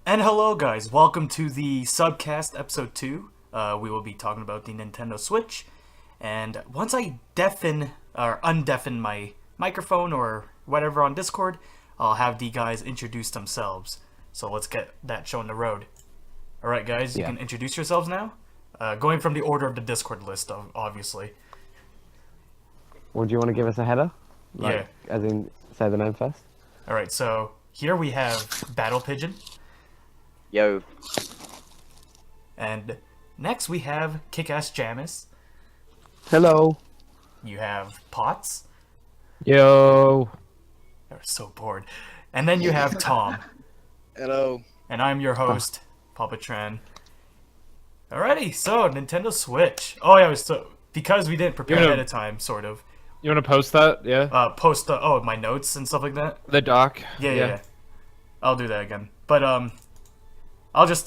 And hello, guys. Welcome to the SubCast episode 2. We will be talking about the Nintendo Switch. And once I deafen or undeafen my microphone or whatever on Discord, I'll have the guys introduce themselves. So let's get that show on the road. Alright, guys, you can introduce yourselves now. Going from the order of the Discord list, obviously. Or do you want to give us a header? Yeah. As in, say the name first? Alright, so here we have Battle Pigeon. Yo. And next we have Kick-Ass Jamis. Hello. You have Potts. Yo. They're so bored. And then you have Tom. Hello. And I'm your host, Papa Tran. Alrighty, so Nintendo Switch. Oh yeah, because we didn't prepare ahead of time, sort of. You want to post that? Yeah. Post my notes and stuff like that. The doc. Yeah. I'll do that again. But I'll just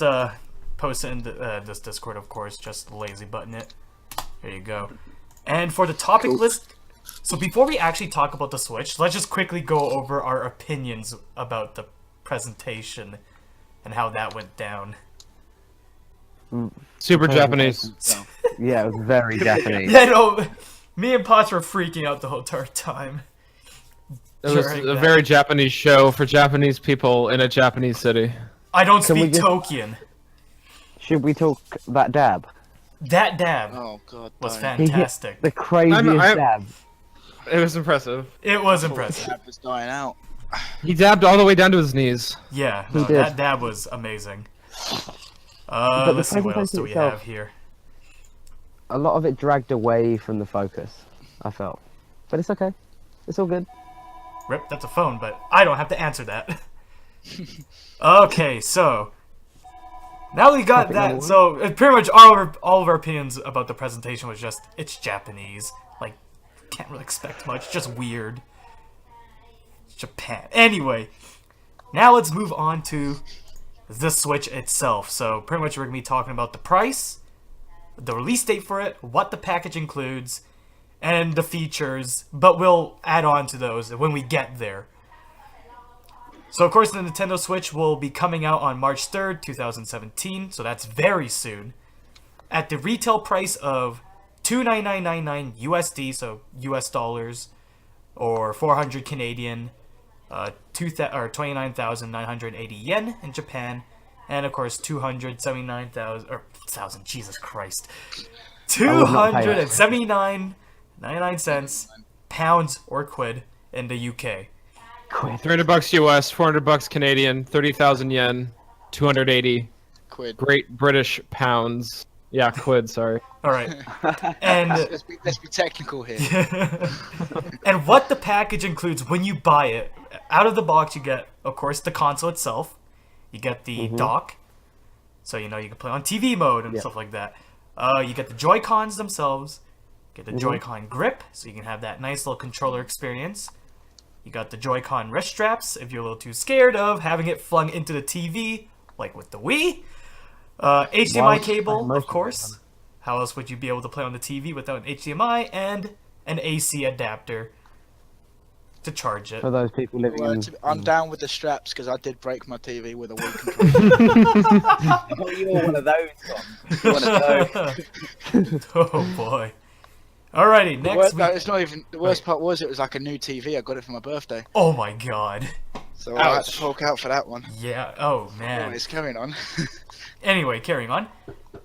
post it in this Discord, of course. Just lazy button it. There you go. And for the topic list, so before we actually talk about the Switch, let's just quickly go over our opinions about the presentation and how that went down. Super Japanese. Yeah, it was very Japanese. Yeah, no, me and Potts were freaking out the whole entire time. It was a very Japanese show for Japanese people in a Japanese city. I don't speak Tokian. Should we talk that dab? That dab was fantastic. The craziest dab. It was impressive. It was impressive. Dab was dying out. He dabbed all the way down to his knees. Yeah, no, that dab was amazing. Let's see what else do we have here. A lot of it dragged away from the focus, I felt. But it's okay. It's all good. Rip, that's a phone, but I don't have to answer that. Okay, so now we got that. So pretty much all of our opinions about the presentation was just it's Japanese. Like, can't really expect much. Just weird. Japan. Anyway, now let's move on to the Switch itself. So pretty much we're gonna be talking about the price, the release date for it, what the package includes, and the features. But we'll add on to those when we get there. So, of course, the Nintendo Switch will be coming out on March 3rd, 2017, so that's very soon, at the retail price of $299.99 USD, so US dollars, or 400 Canadian, 29,980 yen in Japan, and, of course, 279,000, Jesus Christ, 279.99 cents, pounds or quid in the UK. $300 US, $400 Canadian, 30,000 yen, 280 Quid. Great British pounds. Yeah, quid. Sorry. All right, and let's be technical here. and what the package includes when you buy it, out of the box you get, of course, the console itself. You get the dock, so you can play on TV mode and stuff like that. You get the Joy-Cons themselves. Get the Joy-Con grip, so you can have that nice little controller experience. You got the Joy-Con wrist straps if you're a little too scared of having it flung into the TV, like with the Wii. HDMI cable, of course. How else would you be able to play on the TV without an HDMI? And an AC adapter to charge it. For those people living in... I'm down with the straps because I did break my TV with a Wii controller. Oh, you're one of those, Tom. One of those. Oh boy. Alrighty, next it's not even the worst part was it was like a new TV. I got it for my birthday. Oh my god. So I had to fork out for that one. Yeah. Oh man. Anyways, carrying on. Anyway, carrying on.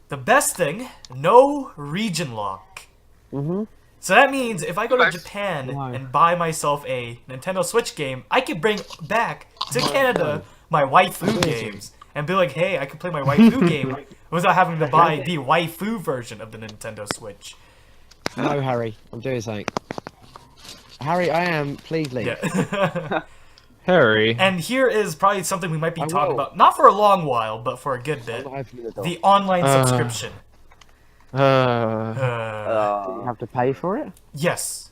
The best thing, no region lock. So that means if I go to Japan and buy myself a Nintendo Switch game, I can bring back to Canada my waifu games and be like, hey, I can play my waifu game without having to buy the waifu version of the Nintendo Switch. No, Harry. I'm doing something. Harry, I am. Please leave. Yeah. Harry. And here is probably something we might be talking about, not for a long while, but for a good bit. The online subscription. You have to pay for it? Yes.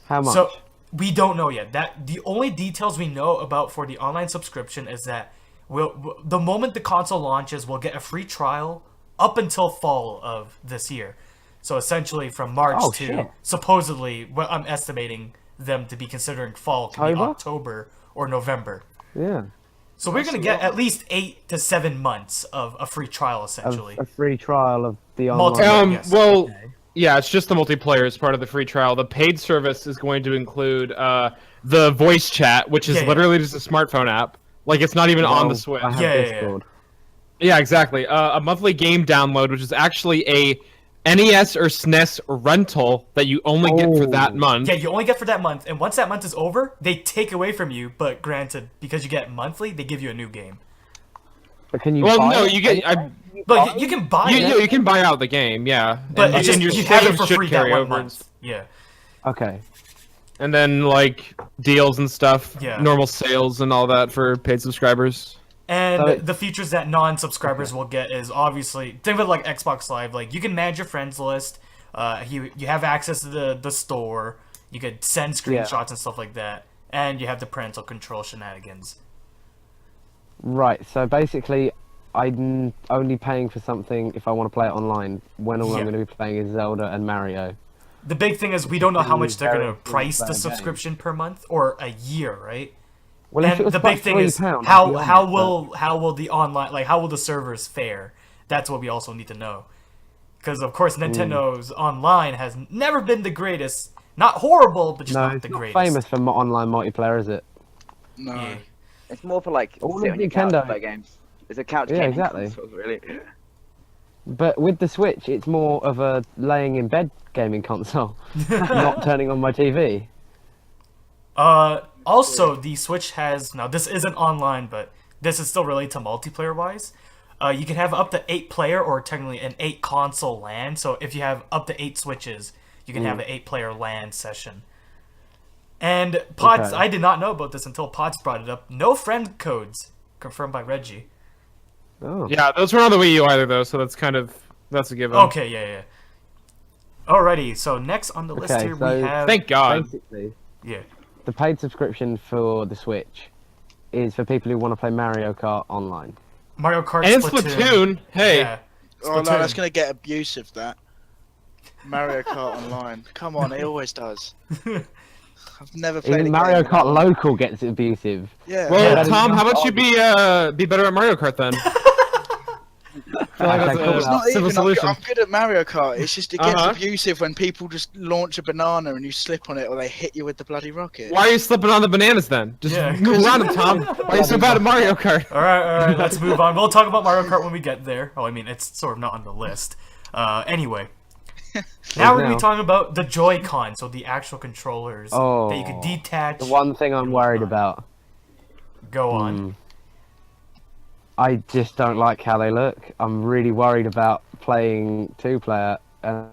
How much? So, we don't know yet. The only details we know about for the online subscription is that the moment the console launches, we'll get a free trial up until fall of this year. So essentially from March to supposedly what I'm estimating them to be considering fall could be October or November. Yeah. So we're gonna get at least 8 to 7 months of a free trial, Of essentially. a free trial of the online. Multiplayer. Yes. Well, yeah, it's just the multiplayer as part of the free trial. The paid service is going to include the voice chat, which is Yeah, yeah. literally just a smartphone app. Like, it's not even on the Well, Switch. I have Yeah, yeah, yeah. Discord. Yeah, exactly. A monthly game download, which is actually a NES or SNES rental that you only get for that Oh. month. Yeah, you only get for that month, and once that month is over, they take away from you. But granted, because you get monthly, they give you a new game. But can you? Well, buy no, it? you get. But you can buy You, it, you can buy out the game, yeah. but and, it's just, and your you have it save for should free that carry one over. month. Yeah. Okay. And then, like, deals and stuff. Yeah. Normal sales and all that for paid subscribers. And So- the features that non-subscribers will get is obviously think of it like Xbox Live. Like you can manage your friends list. You have access to the store. You could send screenshots and stuff like that. And you have the parental control shenanigans. Right. So basically, I'm only paying for something if I want to play it online. When all Yeah. I'm going to be playing is Zelda and Mario. The big thing is we don't know how much they're Very gonna price the single-player game. subscription per month or a year, right? Well, if it And was the about big thing is £3, I'd be how on it, how will the online how will the servers fare? That's what we also need to know. Because of course Nintendo's online has never been the greatest. Not horrible, but just No, not it's the not greatest. famous for online multiplayer, is it? No. Yeah. It's more for like All sit of on your couch Nintendo- and play games. It's a couch Yeah, gaming exactly. console, really. But with the Switch, it's more of a laying in bed gaming console, not turning on my TV. Also, the Switch has now. This isn't online, but this is still related to multiplayer wise. You can have up to 8 player, or technically an 8 console LAN. So if you have up to 8 Switches, you can have an 8 player LAN session. And Pods, Okay. I did not know about this until Pods brought it up. No friend codes, confirmed by Reggie. Oh. Yeah, those weren't on the Wii U either, though, so that's a given. Okay, yeah. Alrighty, so next on the list Okay, here so we have. Thank God. Basically, Yeah. the paid subscription for the Switch is for people who want to play Mario Kart online. Mario Kart And Splatoon. Splatoon, hey. Yeah. Oh no, Splatoon. that's gonna get abusive. That Mario Kart Online. Come on, it always does. I've never played Even a Mario game. Kart Local gets abusive. Yeah. Well, Yeah. Tom, how about you be better at Mario Kart then? I feel like Okay, that's cool. It's a not simple even. solution. I'm good at Mario Kart. It's just it gets Uh-huh. abusive when people just launch a banana and you slip on it, or they hit you with the bloody rocket. Why are you slipping on the bananas then? Just Yeah. move around them, Tom. Why are you so bad at Mario Kart? Alright, let's move on. We'll talk about Mario Kart when we get there. Oh, I mean, it's sort of not on the list. Anyway. Now we're going to Now. be talking about the Joy-Con, so the actual controllers that you can Oh, detach. The one thing I'm worried about. Go on. I just don't like how they look. I'm really worried about playing 2-player, and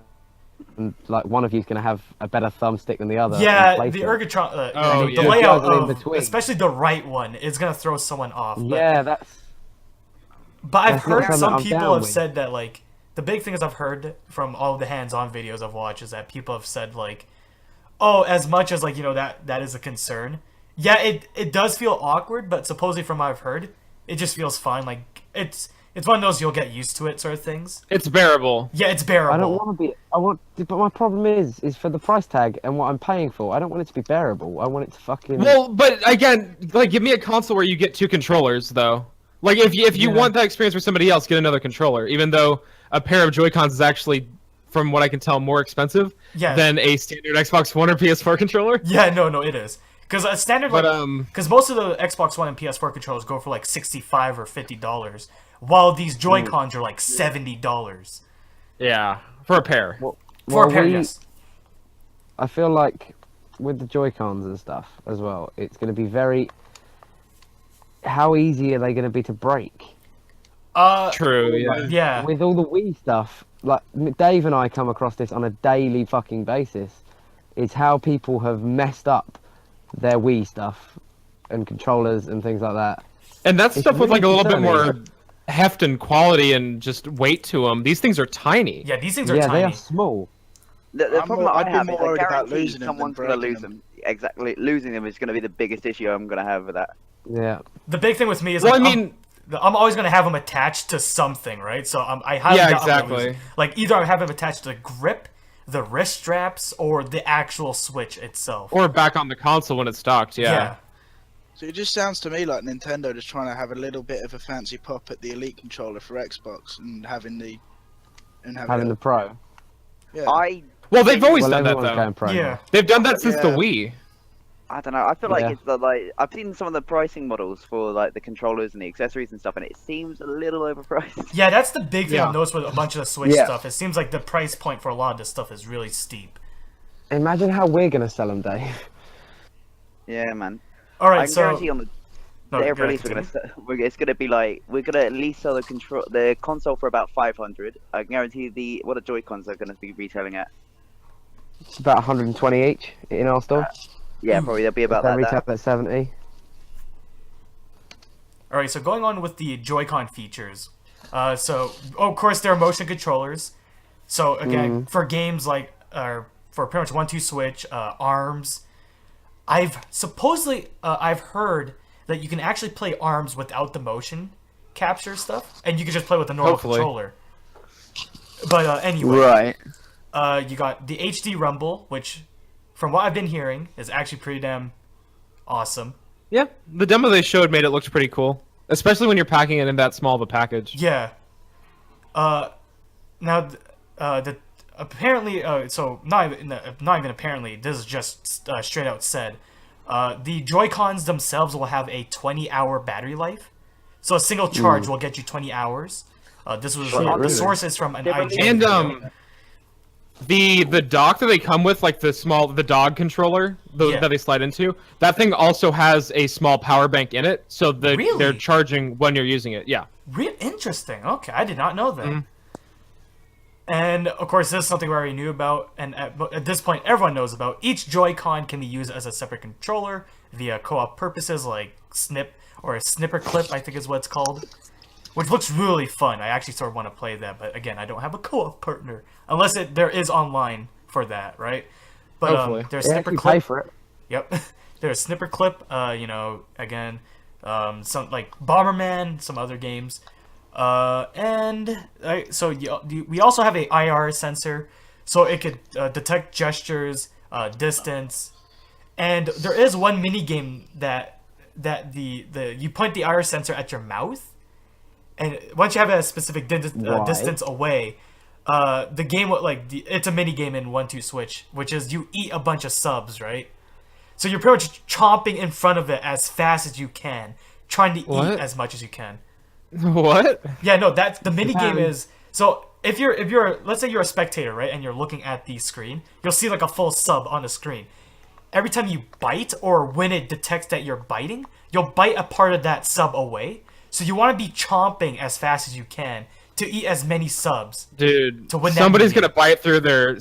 like one of you's gonna have a better thumbstick than the other. Yeah, and play the it. ergotron, Oh, the yeah. layout Juggling of, between. especially the right one, is going to throw someone off. But, Yeah, that's but I've that's not heard something some I'm people down have with. said that, like, the big thing is I've heard from all the hands-on videos I've watched is that people have said, like, oh, as much as, like, you know, that is a concern. Yeah, it does feel awkward, but supposedly from what I've heard, it just feels fine. Like, it's one of those you'll get used to it sort of things. It's bearable. Yeah, it's bearable. I don't want to be. But my problem is for the price tag and what I'm paying for. I don't want it to be bearable. I want it to fucking. Well, but again, like, give me a console where you get 2 controllers, though. Like, if you want that experience for somebody else, get another controller. Even though a pair of Joy-Cons is actually, from what I can tell, more expensive Yeah. than a standard Xbox One or PS4 controller. Yeah, no, it is. Because a standard, But, because most of the Xbox One and PS4 controllers go for like $65 or $50, while these Joy-Cons are like $70 Yeah, for a pair. for a pair. Yes. I feel like with the Joy-Cons and stuff as well, it's going to be very. How easy are they going to be to break? True, yeah. Yeah. With all the Wii stuff, like Dave and I come across this on a daily fucking basis. Is how people have messed up their Wii stuff and controllers and things like that. And that's It's stuff with, like, a really little bit more concerning. heft and quality and just weight to them. These things are tiny. Yeah, these things are Yeah, tiny. they are small. The I'm problem more- I I'd be have more is I worried about guarantee losing them than someone's going to breaking lose them. them. Exactly, losing them is going to be the biggest issue I'm going to have with that. Yeah. The big thing with me is, Well, like, I mean, I'm always going to have them attached to something, right? So I highly Yeah, doubt I'm gonna exactly. lose. Like, either I have them attached to the grip, the wrist straps, or the actual Switch itself. or back on the console when it's docked, yeah. So it just sounds to me like Nintendo just trying to have a little bit of a fancy pop at the Elite controller for Xbox and having the Having the Pro. yeah. Well, they've always Well, done that everyone's though. going Pro. Yeah. now. They've done that since the Yeah. Wii. I don't know. I feel like Yeah. it's like I've seen some of the pricing models for like the controllers and the accessories and stuff, and it seems a little overpriced. Yeah, that's the big thing Yeah. I've noticed with a bunch of the Switch Yeah. stuff. It seems like the price point for a lot of this stuff is really steep. Imagine how we're gonna sell them, Dave. Yeah, man. All I right, can so guarantee on the no, day go of ahead, release continue. it's gonna be like we're gonna at least sell the console for about 500. I can guarantee what the Joy Cons are gonna be retailing at. It's about 120 each in our store. Yeah, probably they'll be about They that. retail at 70. All right, so going on with the Joy-Con features. Of course, there are motion controllers. So again, for games like, for pretty much 1-2 Switch, ARMS, I've heard that you can actually play ARMS without the motion capture stuff, and you can just play with the normal Hopefully. controller. But anyway, Right. you got the HD Rumble, which, from what I've been hearing, is actually pretty damn awesome. Yeah, the demo they showed made it look pretty cool, especially when you're packing it in that small of a package. Yeah. Now, apparently, so not even apparently, this is just straight out said. The Joy-Cons themselves will have a 20-hour battery life, so a single charge will get you 20 hours. This was the really? source is from an Yeah, but IGN And video. the dock that they come with, like the dog controller Yeah. that they slide into, that thing also has a small power bank in it, so Really? they're charging when you're using it. Yeah. Interesting. Okay, I did not know that. Mm-hmm. And of course, this is something we already knew about, and at this point, everyone knows about. Each Joy-Con can be used as a separate controller via co-op purposes, like snip or a snipper clip, I think is what it's called, which looks really fun. I actually sort of want to play that, but again, I don't have a co-op partner unless there is online for that, right? But Hopefully. there's Yeah, snipper you clip. pay for it. Yep. There's Snipper Clip, again, some like Bomberman, some other games. We also have a IR sensor, so it could detect gestures, distance, and there is one mini game that you point the IR sensor at your mouth, and once you have a specific Why? distance away, the game it's a mini game in 1-2 Switch, which is you eat a bunch of subs, right? So you're pretty much chomping in front of it as fast as you can, trying to What? eat as much as you can. What? Yeah, no, that's the mini game Japan. is so if you're let's say you're a spectator, right, and you're looking at the screen, you'll see like a full sub on the screen. Every time you bite or when it detects that you're biting, you'll bite a part of that sub away. So you want to be chomping as fast as you can to eat as many subs. Dude, To win that someone's mini. gonna bite through their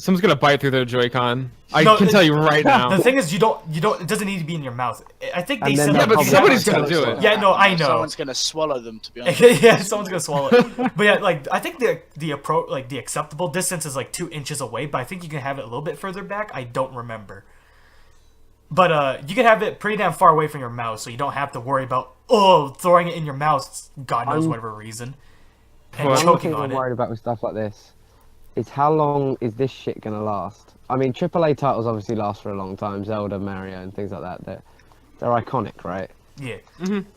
Joy-Con. I No, can tell you right now. The thing is, you don't. It doesn't need to be in your mouth. I think they And then said they'll Yeah, but probably somebody's have gonna a do choice. it. Yeah, no, I know. Someone's gonna swallow them, to be honest. Yeah, someone's gonna swallow it. But yeah, like I think the approach, like the acceptable distance is like 2 inches away. But I think you can have it a little bit further back. I don't remember. But you can have it pretty damn far away from your mouth, so you don't have to worry about throwing it in your mouth. God knows I'm- whatever reason. And Well, One choking thing on I'm it. worried about with stuff like this is how long is this shit gonna last? I mean, AAA titles obviously last for a long time, Zelda, Mario, and things like that. They're iconic, right? Yeah.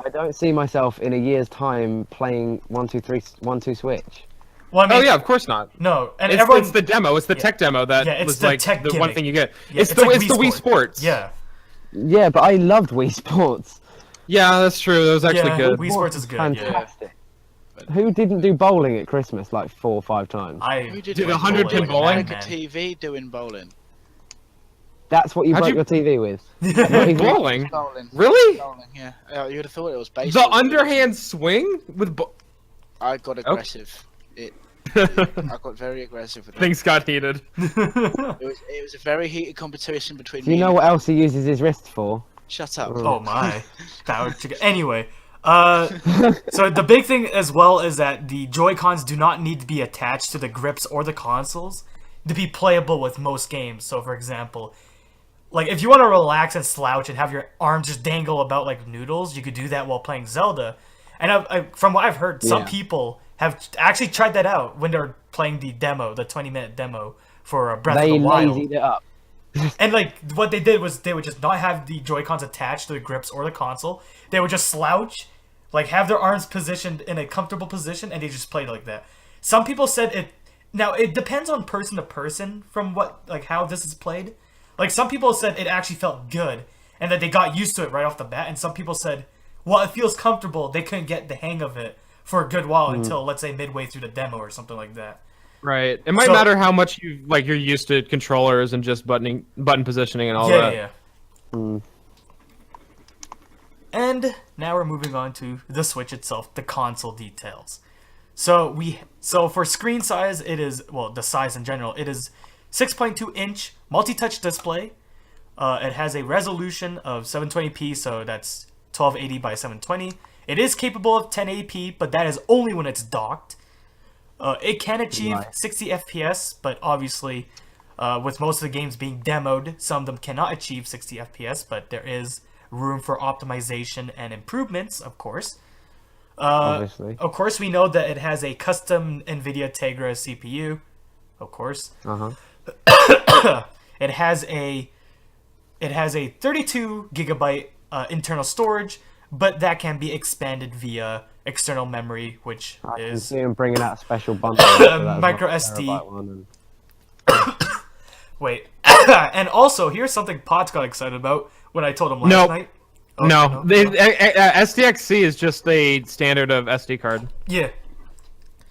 I don't see myself in a year's time playing 1-2 Switch. Well, I mean, Oh yeah, of course not. no, and It's, everyone. it's the demo. It's the tech demo that Yeah, it's was the like tech the one gimmick. thing you get. Yeah, it's the like Wii Sports. Yeah. Yeah, but I loved Wii Sports. Yeah, that's true. That was actually Yeah, good. Wii Sports is good. Yeah. Fantastic. Who didn't do bowling at Christmas like 4 or 5 times? Who did Did it? 100 pin bowling? Like a TV doing bowling. That's what you How'd broke you- your TV with. Not even- Bowling? Bowling. Really? Bowling, yeah. You would have thought it was baseball. The underhand swing with I got aggressive. I got very aggressive with it. things got heated. It was a very heated competition between Do you me know and... what else he uses his wrists for? Shut up. Oh my. Power to anyway, so the big thing as well is that the Joy-Cons do not need to be attached to the grips or the consoles to be playable with most games. So for example, like if you want to relax and slouch and have your arms just dangle about like noodles, you could do that while playing Zelda. And from what I've heard, some Yeah. people have actually tried that out when they're playing the 20-minute demo for Breath of They the Wild. lazied it up. And like what they did was they would just not have the Joy-Cons attached to the grips or the console. They would just slouch, like have their arms positioned in a comfortable position, and they just played like that. Some people said it. Now it depends on person to person from what like how this is played. Like some people said it actually felt good and that they got used to it right off the bat, and some people said, well, it feels comfortable. They couldn't get the hang of it for a good while until let's say midway through the demo or something like that. Right. It might So- matter how much you're used to controllers and just button positioning and all Yeah, that. yeah. Mm. And now we're moving on to the Switch itself, the console details. So for screen size, it is, well, the size in general, it is 6.2 inch multi-touch display. It has a resolution of 720p, so that's 1280 by 720. It is capable of 1080p, but that is only when it's docked. It can achieve Right. 60 FPS, but obviously, with most of the games being demoed, some of them cannot achieve 60 FPS, but there is room for optimization and improvements, of course. Obviously. Of course, we know that it has a custom NVIDIA Tegra CPU, of course. It has a 32 gigabyte internal storage, but that can be expanded via external memory, which I can is see him bringing out a special bundle. so that's Micro not a SD. terabyte one wait. And also, here's something Potts got excited about when I told him last No. night. Oh, No, SDXC is just a standard of SD card. Yeah.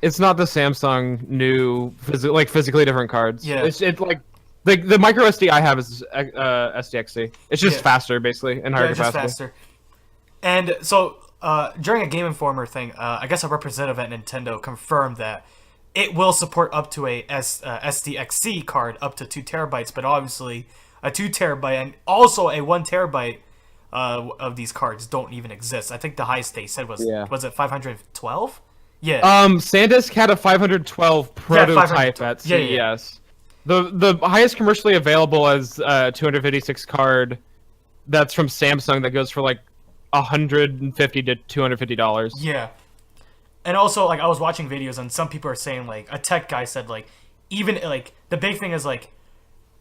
It's not the Samsung new physically different cards. Yeah. It's like the micro SD I have is SDXC. It's just Yeah. faster basically and higher Yeah, just capacity. faster. And so, during a Game Informer thing, I guess a representative at Nintendo confirmed that it will support up to a SDXC card up to 2 terabytes, but obviously a 2 terabyte and also a 1 terabyte of these cards don't even exist. I think the highest they said was Yeah. was it 512? Yeah. SanDisk had a 512 prototype 512. at Yeah, yeah. CES. The highest commercially available is 256 card. That's from Samsung. That goes for like $150 to $250. Yeah. And also, like, I was watching videos, and some people are saying, like, a tech guy said, like, even, like, the big thing is, like,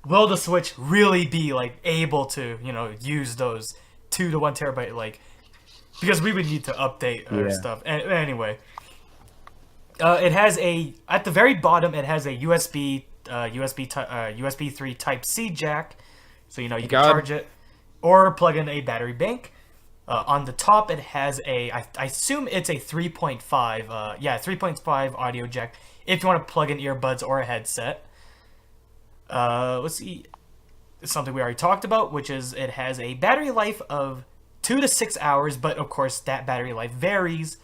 will the Switch really be, like, able to, you know, use those 2 to 1 terabyte, like, because we would need to update our Yeah. stuff. And anyway, it has at the very bottom, it has a USB 3 Type-C jack, so, you know, you can God. charge it, or plug in a battery bank. On the top, it has I assume it's a 3.5, 3.5 audio jack if you want to plug in earbuds or a headset. Let's see, it's something we already talked about, which is it has a battery life of 2 to 6 hours, but of course that battery life varies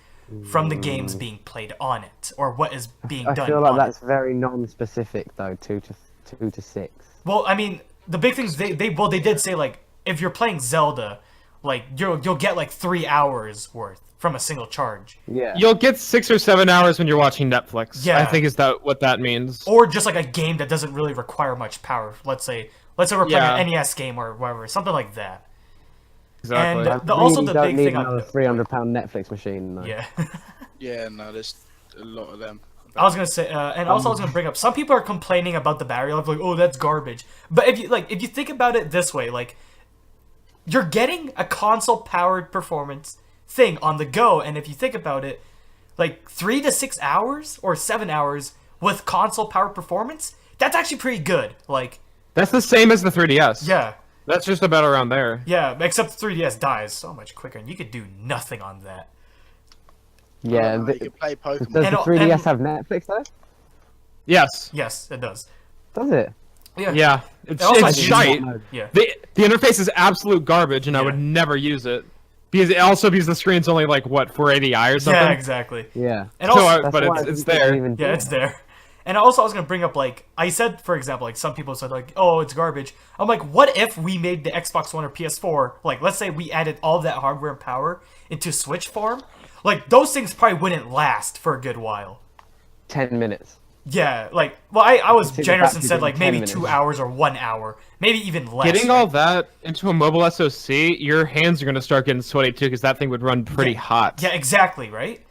from the games being played on it or what is being I done feel like on that's it. very non-specific though. 2 to 6. Well, I mean, the big things they did say, like, if you're playing Zelda, like you'll get like 3 hours worth from a single charge, Yeah. You'll get 6 or 7 hours when you're watching Netflix. Yeah. I think is that what that means. or just like a game that doesn't really require much power. Let's say we're playing Yeah. an NES game or whatever, something like that. Exactly. And also really the don't big need thing another I've- £300 Netflix machine. Though. Yeah. Yeah, no, there's a lot of them. I was gonna say, and also I was gonna bring up. Some people are complaining about the battery life, like, "Oh, that's garbage." But if you think about it this way, like, you're getting a console-powered performance thing on the go, and if you think about it, like 3 to 6 hours or 7 hours with console-powered performance, that's actually pretty good. Like, That's the same as the 3DS. yeah, That's just about around there. yeah. Except the 3DS dies so much quicker, and you could do nothing on that. Yeah. You can play Pokemon. Does And- the 3DS and- have Netflix though? Yes. Yes, it does. Does it? Yeah. Yeah. It's also it's has shite. No. Yeah. The interface is absolute garbage, and I Yeah. would never use it because the screen's only like what 480i or something. Yeah, exactly. Yeah. And So, also, That's but why it's people don't there. even do yeah, it. it's there. And also, I was gonna bring up, like, I said, for example, like, some people said, like, oh, it's garbage. I'm like, what if we made the Xbox One or PS4, like, let's say we added all that hardware and power into Switch form? Like, those things probably wouldn't last for a good while. 10 minutes. Yeah, like, well, I was Consider generous that and to said, be like, 10 maybe minutes. 2 hours or 1 hour. Maybe even less. Getting all that into a mobile SoC, your hands are gonna start getting sweaty too, because that thing would run pretty hot. Yeah, exactly, right?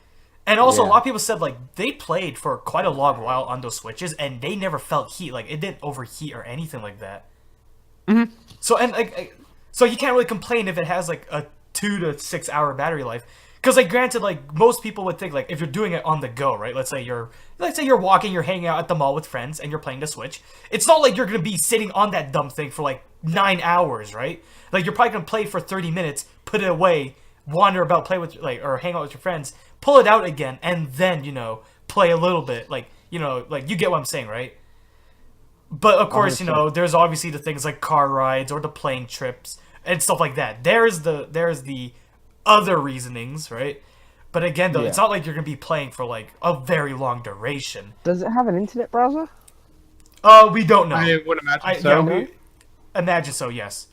And also, a Yeah. lot of people said, like, they played for quite a long while on those Switches, and they never felt heat. Like, it didn't overheat or anything like that. Mhm. So and so you can't really complain if it has like a 2 to 6 hour battery life. Because like granted, like most people would think like if you're doing it on the go, right? Let's say you're walking, you're hanging out at the mall with friends, and you're playing the Switch. It's not like you're gonna be sitting on that dumb thing for like 9 hours, right? Like you're probably gonna play for 30 minutes, put it away, wander about, play with like or hang out with your friends, pull it out again, and then play a little bit. Like like you get what I'm saying, right? But of course, there's obviously the things like car rides or the plane trips and stuff like that. There's the other reasonings, right? But again, though, it's not like you're gonna be playing for like a very long duration. Does it have an internet browser? We don't know. I would imagine so. Yeah, we imagine so. Yes.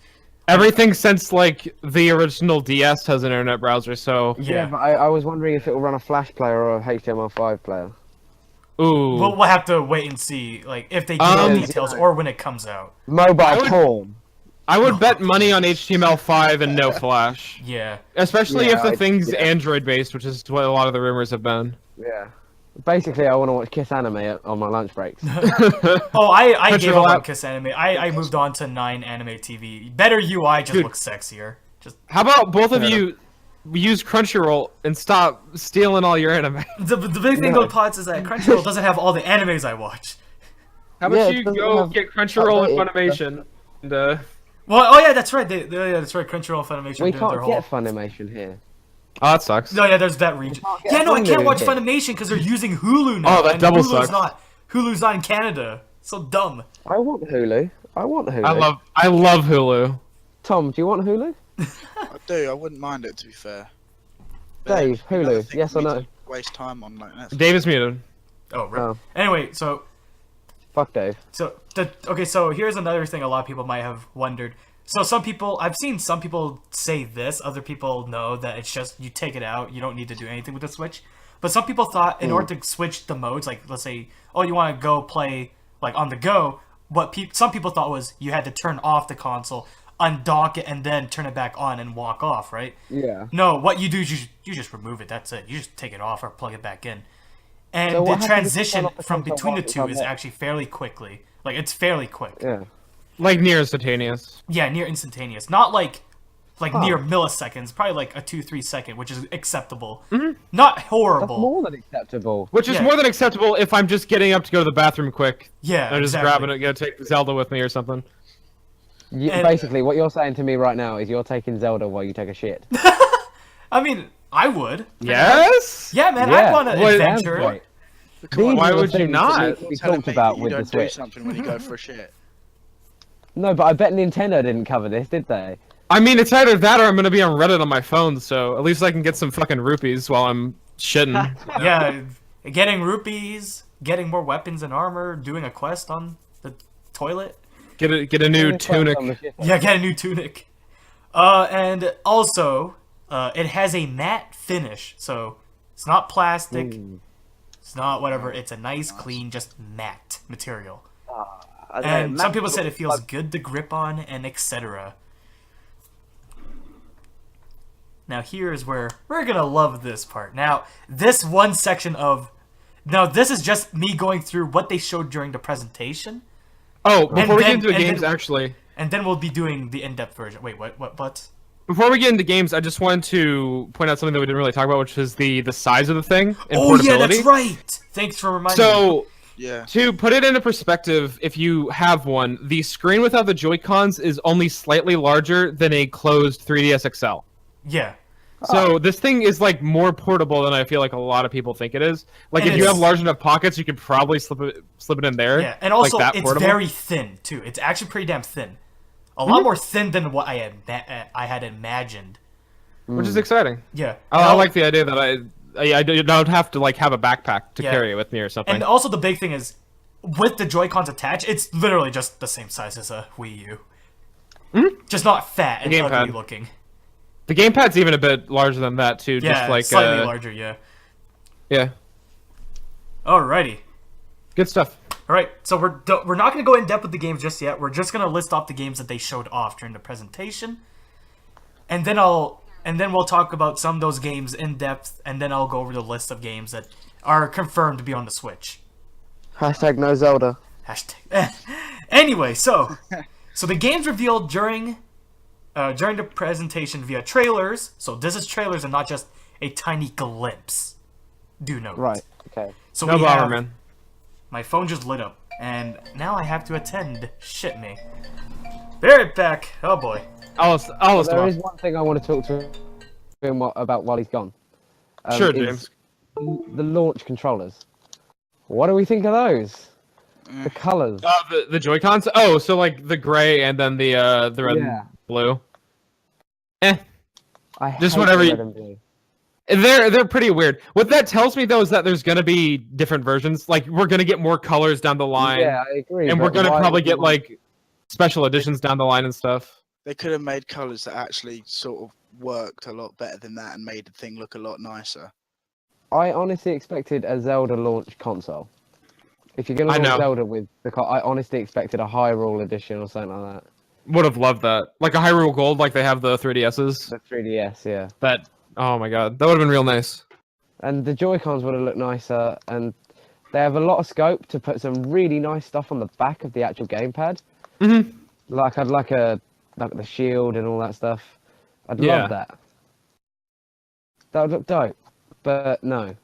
Everything since like the original DS has an internet browser, so Yeah. But I was wondering if it will run a Flash player or a HTML5 player. ooh. We'll have to wait and see, like if they give out details or when it comes out. Mobile porn. I would bet money on HTML5 and no Flash. Yeah. Especially if the thing's yeah. Android based, which is what a lot of the rumors have been. Yeah. Basically, I want to watch Kiss Anime on my lunch breaks. Oh, I gave Crunchyroll up on app. Kiss Anime. I moved on to 9 Anime TV. Better UI, just Dude. looks sexier. Just How about both of you use Crunchyroll and stop stealing all your anime? the big thing about Pots is that Crunchyroll doesn't have all the animes I watch. How about Yeah, you it doesn't go have get Crunchyroll and updated Funimation? And, Well, oh yeah, that's right. Yeah, that's right. Crunchyroll, Funimation, We doing their can't whole. get Funimation here. oh, that sucks. No, yeah, there's that region. get Yeah, no, I can't Hulu watch here. Funimation because they're using Hulu now. Oh, that and double Hulu's sucks. Hulu's not in Canada. So dumb. I want Hulu. I want Hulu. I love Hulu. Tom, do you want Hulu? I do. I wouldn't mind it, to be fair. Dave, But another Hulu, thing yes for or me no? to Waste time on like Netflix. Dave is muted. Oh, right. Oh. Anyway, so Fuck Dave. so here's another thing a lot of people might have wondered. So I've seen some people say this, other people know that it's just you take it out, you don't need to do anything with the Switch. But some people thought in order to switch the modes, like let's say, oh, you want to go play like on the go, what some people thought was you had to turn off the console, undock it, and then turn it back on and walk off, right? Yeah. No, what you do is you just remove it. That's it. You just take it off or plug it back in. And So what the happens if you transition turn off the from console between the while it's two on is what? actually fairly quickly. Like it's fairly quick. Yeah. Like near instantaneous. Yeah, near instantaneous. Not like Huh. near milliseconds. Probably like a 2-3 second, which is acceptable. Not That's horrible. more than acceptable. Which is Yeah. more than acceptable if I'm just getting up to go to the bathroom quick. Yeah, I'm just exactly. grabbing it, gonna take Zelda with me or something. And- Basically, what you're saying to me right now is you're taking Zelda while you take a shit. I mean, I would. Yes? Yeah, man, Yeah. I want to Well, adventure. Right. Come on, These Why are the would you things not? that you're need to be telling talked me about that you with the don't do Switch. something when you go for a shit. No, but I bet Nintendo didn't cover this, did they? I mean, it's either that or I'm gonna be on Reddit on my phone, so at least I can get some fucking rupees while I'm shitting. Yeah, getting rupees, getting more weapons and armor, doing a quest on the toilet. Get a new tunic. Yeah, get a new tunic. And also, it has a matte finish, so it's not plastic. It's not whatever. It's a nice, clean, just matte material. I don't know, And some Matt- people said it feels good to grip on, and etc. Now here's where we're gonna love this part. Now this one section of, now this is just me going through what they showed during the presentation, Oh, before we get then- into and games, then- actually, and then we'll be doing the in-depth version. Wait, what? before we get into games, I just wanted to point out something that we didn't really talk about, which is the size of the thing and Oh yeah, portability. that's right. Thanks for reminding me. So, Yeah. to put it into perspective, if you have one, the screen without the Joy-Cons is only slightly larger than a closed 3DS XL. Yeah, So this thing is like more portable than I feel like a lot of people think it is. Like And if you have it's- large enough pockets, you could probably slip it in there. yeah, and also like that it's portable. very thin too. It's actually pretty damn thin. A lot more thin than what I had imagined. Which is exciting. Yeah, I And like the idea that I don't have to like have a backpack to Yeah. carry it with me or something. And also the big thing is, with the Joy-Cons attached, it's literally just the same size as a Wii U. Just not fat and gamepad. ugly looking. The gamepad's even a bit larger than that too. Yeah, just like slightly larger, yeah. yeah, Alrighty. good stuff. Alright, so we're not going to go in depth with the games just yet. We're just going to list off the games that they showed off during the presentation. And then we'll talk about some of those games in depth, and then I'll go over the list of games that are confirmed to be on the Switch. Hashtag no Zelda. Hashtag. Anyway, so So the games revealed during the presentation via trailers. So this is trailers and not just a tiny glimpse. Do note. Right. Okay. So No we bother, have, man. my phone just lit up, and now I have to attend. Shit me. Be right back. Oh boy. I'll listen There off. is one thing I want to talk to him about while he's gone. Sure, is James. The launch controllers. What do we think of those? The colours. The Joy-Cons? Oh, so like the gray and then the red Yeah. and blue. Eh. I Just hate whatever the you- red and blue. They're pretty weird. What that tells me though is that there's gonna be different versions. Like we're gonna get more colors down the line. Yeah, I agree. And we're but gonna why probably would you get want- like special editions down the line and stuff. They could have made colours that actually sort of worked a lot better than that and made the thing look a lot nicer. I honestly expected a Zelda launch console. If you're gonna I launch know. Zelda with I honestly expected a Hyrule edition or something like that. Would have loved that. Like a Hyrule Gold, like they have the 3DSs. The 3DS, yeah. That. Oh my god, that would have been real nice. And the Joy-Cons would have looked nicer, and they have a lot of scope to put some really nice stuff on the back of the actual gamepad. Mhm. Like I'd like the shield and all that stuff. I'd Yeah. love that. That would look dope. But no.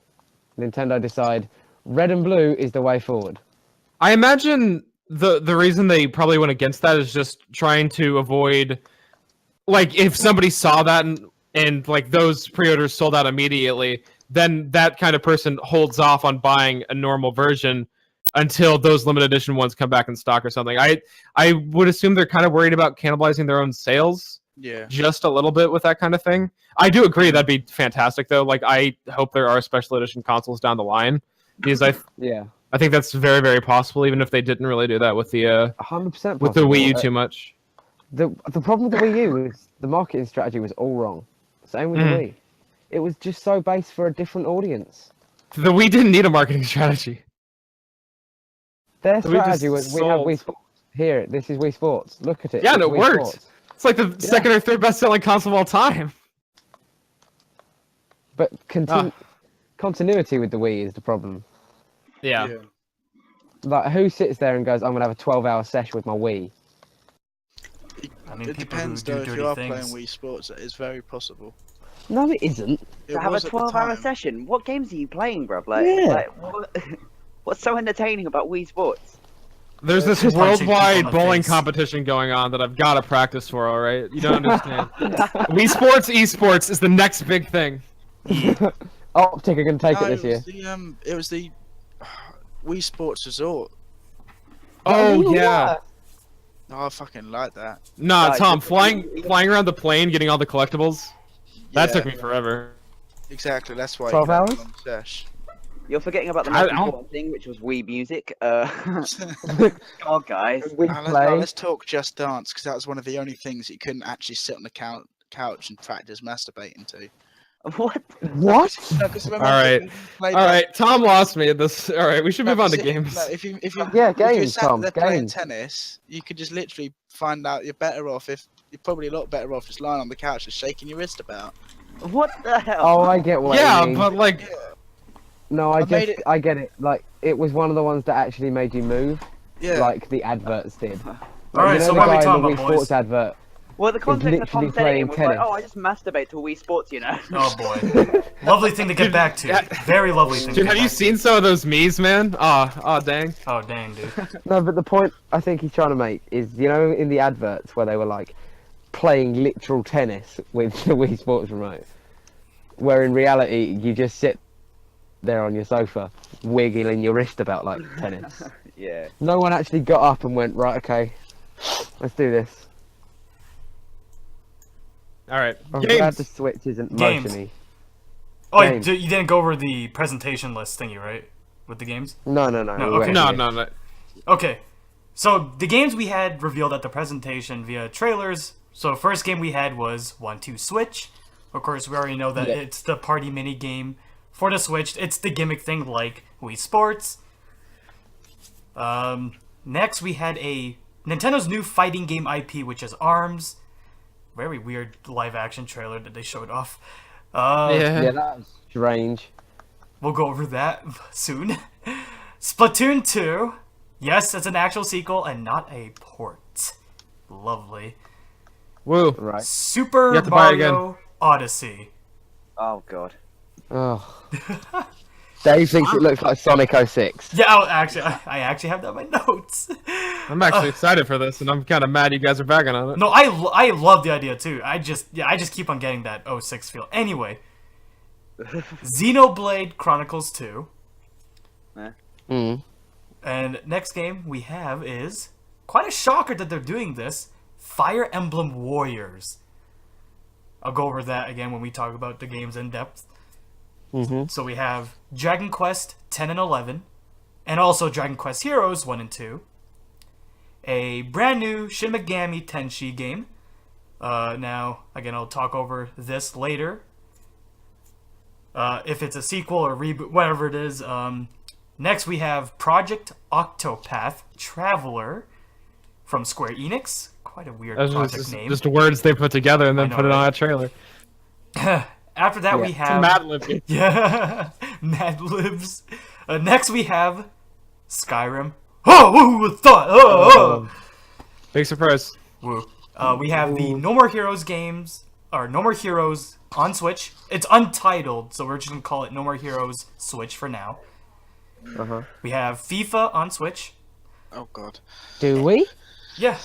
Nintendo decide red and blue is the way forward. I imagine the reason they probably went against that is just trying to avoid, like, if somebody saw that and like those pre-orders sold out immediately, then that kind of person holds off on buying a normal version until those limited edition ones come back in stock or something. I would assume they're kind of worried about cannibalizing their own sales Yeah. just a little bit with that kind of thing. I do agree that'd be fantastic though. Like I hope there are special edition consoles down the line because Yeah. I think that's very, very possible, even if they didn't really do that with the 100% with the possible. Wii U too much. The problem with the Wii U is the marketing strategy was all wrong. Same with the Wii. It was just so based for a different audience. The Wii didn't need a marketing strategy. Their The Wii just strategy was we have sold. Wii Sports. Here, this is Wii Sports. Look at it. Yeah, and it's it Wii worked. Sports. It's like the second or third best-selling console of all time. But continuity with the Wii is the problem. Yeah. Like, who sits there and goes, I'm going to have a 12-hour session with my Wii? I mean, It people depends who do though. If dirty you are things. playing Wii Sports, it is very possible. No, it isn't. It To have a was at the 12-hour time. session. What games are you playing, bruv? Like, Yeah. like what's so entertaining about Wii Sports? There's this Just punching people in worldwide the bowling face. competition going on that I've got to practice for, all right? You don't understand. Wii Sports esports is the next big thing. Optic are going to take No, it this year. it was the Wii Sports Resort. Oh, even yeah. worse. Oh, I fucking like that. Nah, Right, Tom, just- flying around the plane, getting all the collectibles, that Yeah, took me forever. Exactly, that's why. 12 you had a hours? long sesh. You're forgetting about the I most don't- important thing, which was Wii Music. God, guys. Wii Now, Play. let's talk Just Dance, because that was one of the only things you couldn't actually sit on the couch and practice masturbating to. What? What? No, 'cause remember All right. you played All that- right, Tom lost me at this. All right, we should no, move on to 'cause it- games. no, if you Yeah, if you games, sat Tom, there playing games. tennis, you could just literally find out you're better off if you're probably a lot better off just lying on the couch and shaking your wrist about. What the hell? Oh, I get what Yeah, you mean. but like, No, I made it- I get it. Like, it was one of the ones that actually made you move, Yeah. like the adverts did. Like, Alright, you know so the what are we guy in talking the about, Wii boys? Sports advert? Well, the context of literally Tom saying playing it was like, tennis. oh, I just masturbate to Wii Sports, you know? Oh boy. Lovely thing to get back to. Very lovely thing to dude, get have you back seen some of those memes, man? Oh, dang. to. Oh dang, dude. No, but the point I think he's trying to make is, you know, in the adverts where they were like playing literal tennis with the Wii Sports remote, where in reality you just sit there on your sofa wiggling your wrist about like tennis. Yeah. No one actually got up and went, right, okay, let's do this. All right, I'm glad games. the Switch isn't Games. motiony. Oh, Games. you didn't go over the presentation list thingy, right? With the games? No, No, we okay. went No, here. no. Okay. So the games we had revealed at the presentation via trailers. So first game we had was 1-2 Switch. Of course, we already know that Yeah. it's the party mini game for the Switch. It's the gimmick thing like Wii Sports. Next we had a Nintendo's new fighting game IP, which is ARMS. Very weird live action trailer that they showed off. Yeah. Yeah, that was strange. We'll go over that soon. Splatoon 2. Yes, it's an actual sequel and not a port. Lovely. Woo. Right. Super You have to buy it again. Mario Odyssey. Oh god. Oh. Dave thinks it looks like Sonic 06. Yeah, I actually have that in my notes. I'm actually excited for this, and I'm kind of mad you guys are bagging on it. No, I love the idea too. I just keep on getting that 06 feel. Anyway, Xenoblade Chronicles 2. Mm. And next game we have is quite a shocker that they're doing this. Fire Emblem Warriors. I'll go over that again when we talk about the games in depth. Mm-hmm. So we have Dragon Quest 10 and 11, and also Dragon Quest Heroes 1 and 2. A brand new Shin Megami Tensei game. Now, again, I'll talk over this later. If it's a sequel or reboot, whatever it is. Next, we have Project Octopath Traveler from Square Enix. Quite a weird That's project name. just words they put together and then know, put it on right? a trailer. After that, we Yeah. have Mad Lib. yeah, Mad Libs. Next, we have Skyrim. Oh, who would have thought? Oh. Big surprise. Woo. We have the No More Heroes games, or No More Heroes on Switch. It's untitled, so we're just gonna call it No More Heroes Switch for now. Uh-huh. We have FIFA on Switch. Oh god. Do we? Yeah.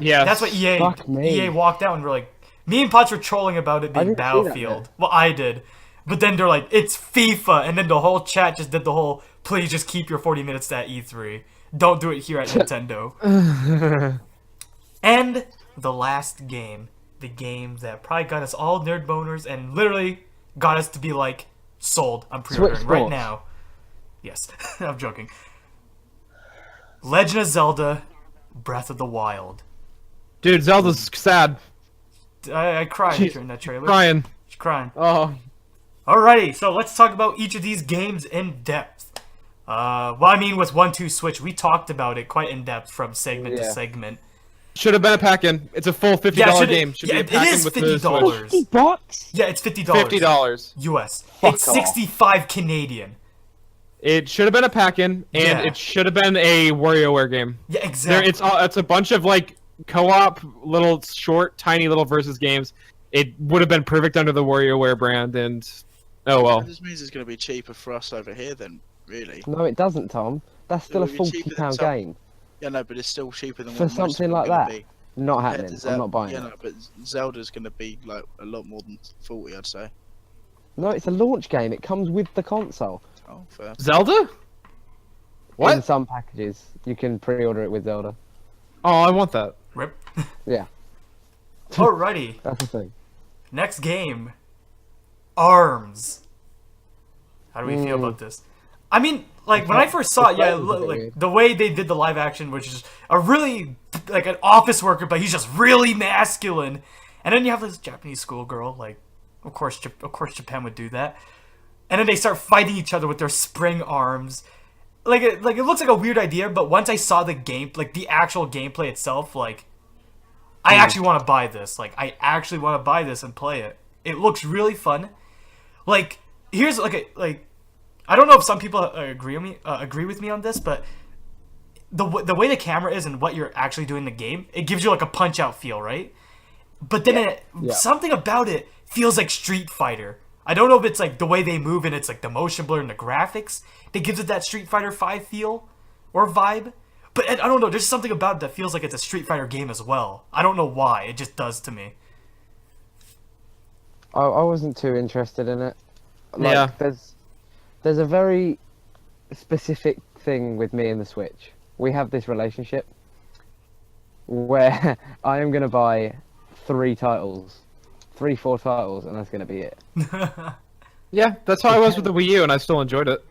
Yes. That's what EA Fuck me. EA walked out and were like, me and Potts were trolling about it I being didn't see that Battlefield. yet. Well, I did. But then they're like, it's FIFA, and then the whole chat just did the whole, please just keep your 40 minutes at E3. Don't do it here at Nintendo. And the last game, the game that probably got us all nerd boners and literally got us to be like, sold. I'm pre-ordering Switch right Sports. now. Yes, I'm joking. Legend of Zelda, Breath of the Wild. Dude, Zelda's sad. I cried She's during that trailer. Crying. She's crying. Oh. Alrighty, so let's talk about each of these games in depth. Well, I mean, with 1-2 Switch, we talked about it quite in depth from segment to Yeah. segment. Should have been a pack-in. It's a full $50 Yeah, game. Should be a it pack-in is with the $50. Switch. 50 bucks? Yeah, it's $50. $50. US. Fuck It's off. 65 Canadian. It should have been a pack-in, and Yeah. it should have been a WarioWare game. Yeah, There, exactly. it's a bunch of like co-op, little short, tiny little versus games. It would have been perfect under the WarioWare brand, and oh well. That just means it's going to be cheaper for us over here then, really. No, it doesn't, Tom. That's still a It would be cheaper than £40 some- game. Yeah, no, but it's still cheaper than For what most of something them are like gonna that? Be. Not Compared happening. to I'm Zel- not buying Yeah, it. no, but Zelda's going to be like a lot more than 40, I'd say. No, it's a launch game. It comes with the console. Oh, fair. Zelda? In What? some packages, you can pre-order it with Zelda. Oh, I want that. Rip. Yeah, Alrighty, that's the thing. next game. ARMS. How do we feel about this? I mean, like, when I first saw it, yeah, It's weird. like, the way they did the live action, which is a really, like, an office worker, but he's just really masculine. And then you have this Japanese schoolgirl, like, of course Japan would do that. And then they start fighting each other with their spring arms. Like it looks like a weird idea, but once I saw the game, like, the actual gameplay itself, like, I actually want to buy this. Like, I actually want to buy this and play it. It looks really fun. Like, here's, like, I don't know if some people agree with me on this, but the way the camera is and what you're actually doing in the game, it gives you like a punch out feel, right? But then Yeah. something about it feels like Street Fighter. I don't know if it's like the way they move and it's like the motion blur and the graphics that gives it that Street Fighter 5 feel or vibe. But I don't know, there's something about it that feels like it's a Street Fighter game as well. I don't know why, it just does to me. I wasn't too interested in it. Like, Yeah. There's a very specific thing with me and the Switch. We have this relationship where I am going to buy 4 titles, and that's going to be it. Yeah, that's how I was with the Wii U, and I still enjoyed it.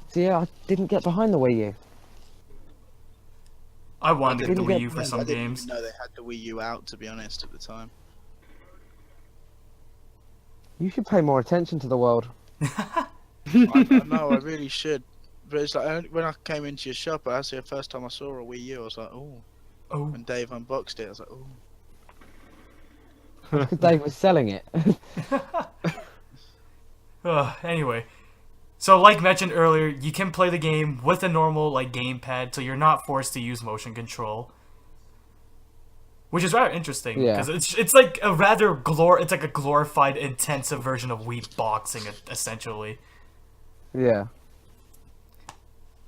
So yeah, I didn't get behind the Wii U. I wanted the didn't Wii get- U for I some didn't games. even know they had the Wii U out, to be honest, at the time. You should pay more attention to the world. I know, I really should. But it's like, when I came into your shop, that's the first time I saw a Wii U, I was like, oh. Oh. When Dave unboxed it, I was like, oh. Because Dave was selling it. Anyway, so like mentioned earlier, you can play the game with a normal like gamepad, so you're not forced to use motion control. which is rather interesting Yeah. because it's like a rather it's like a glorified, intensive version of Wii boxing, essentially. Yeah.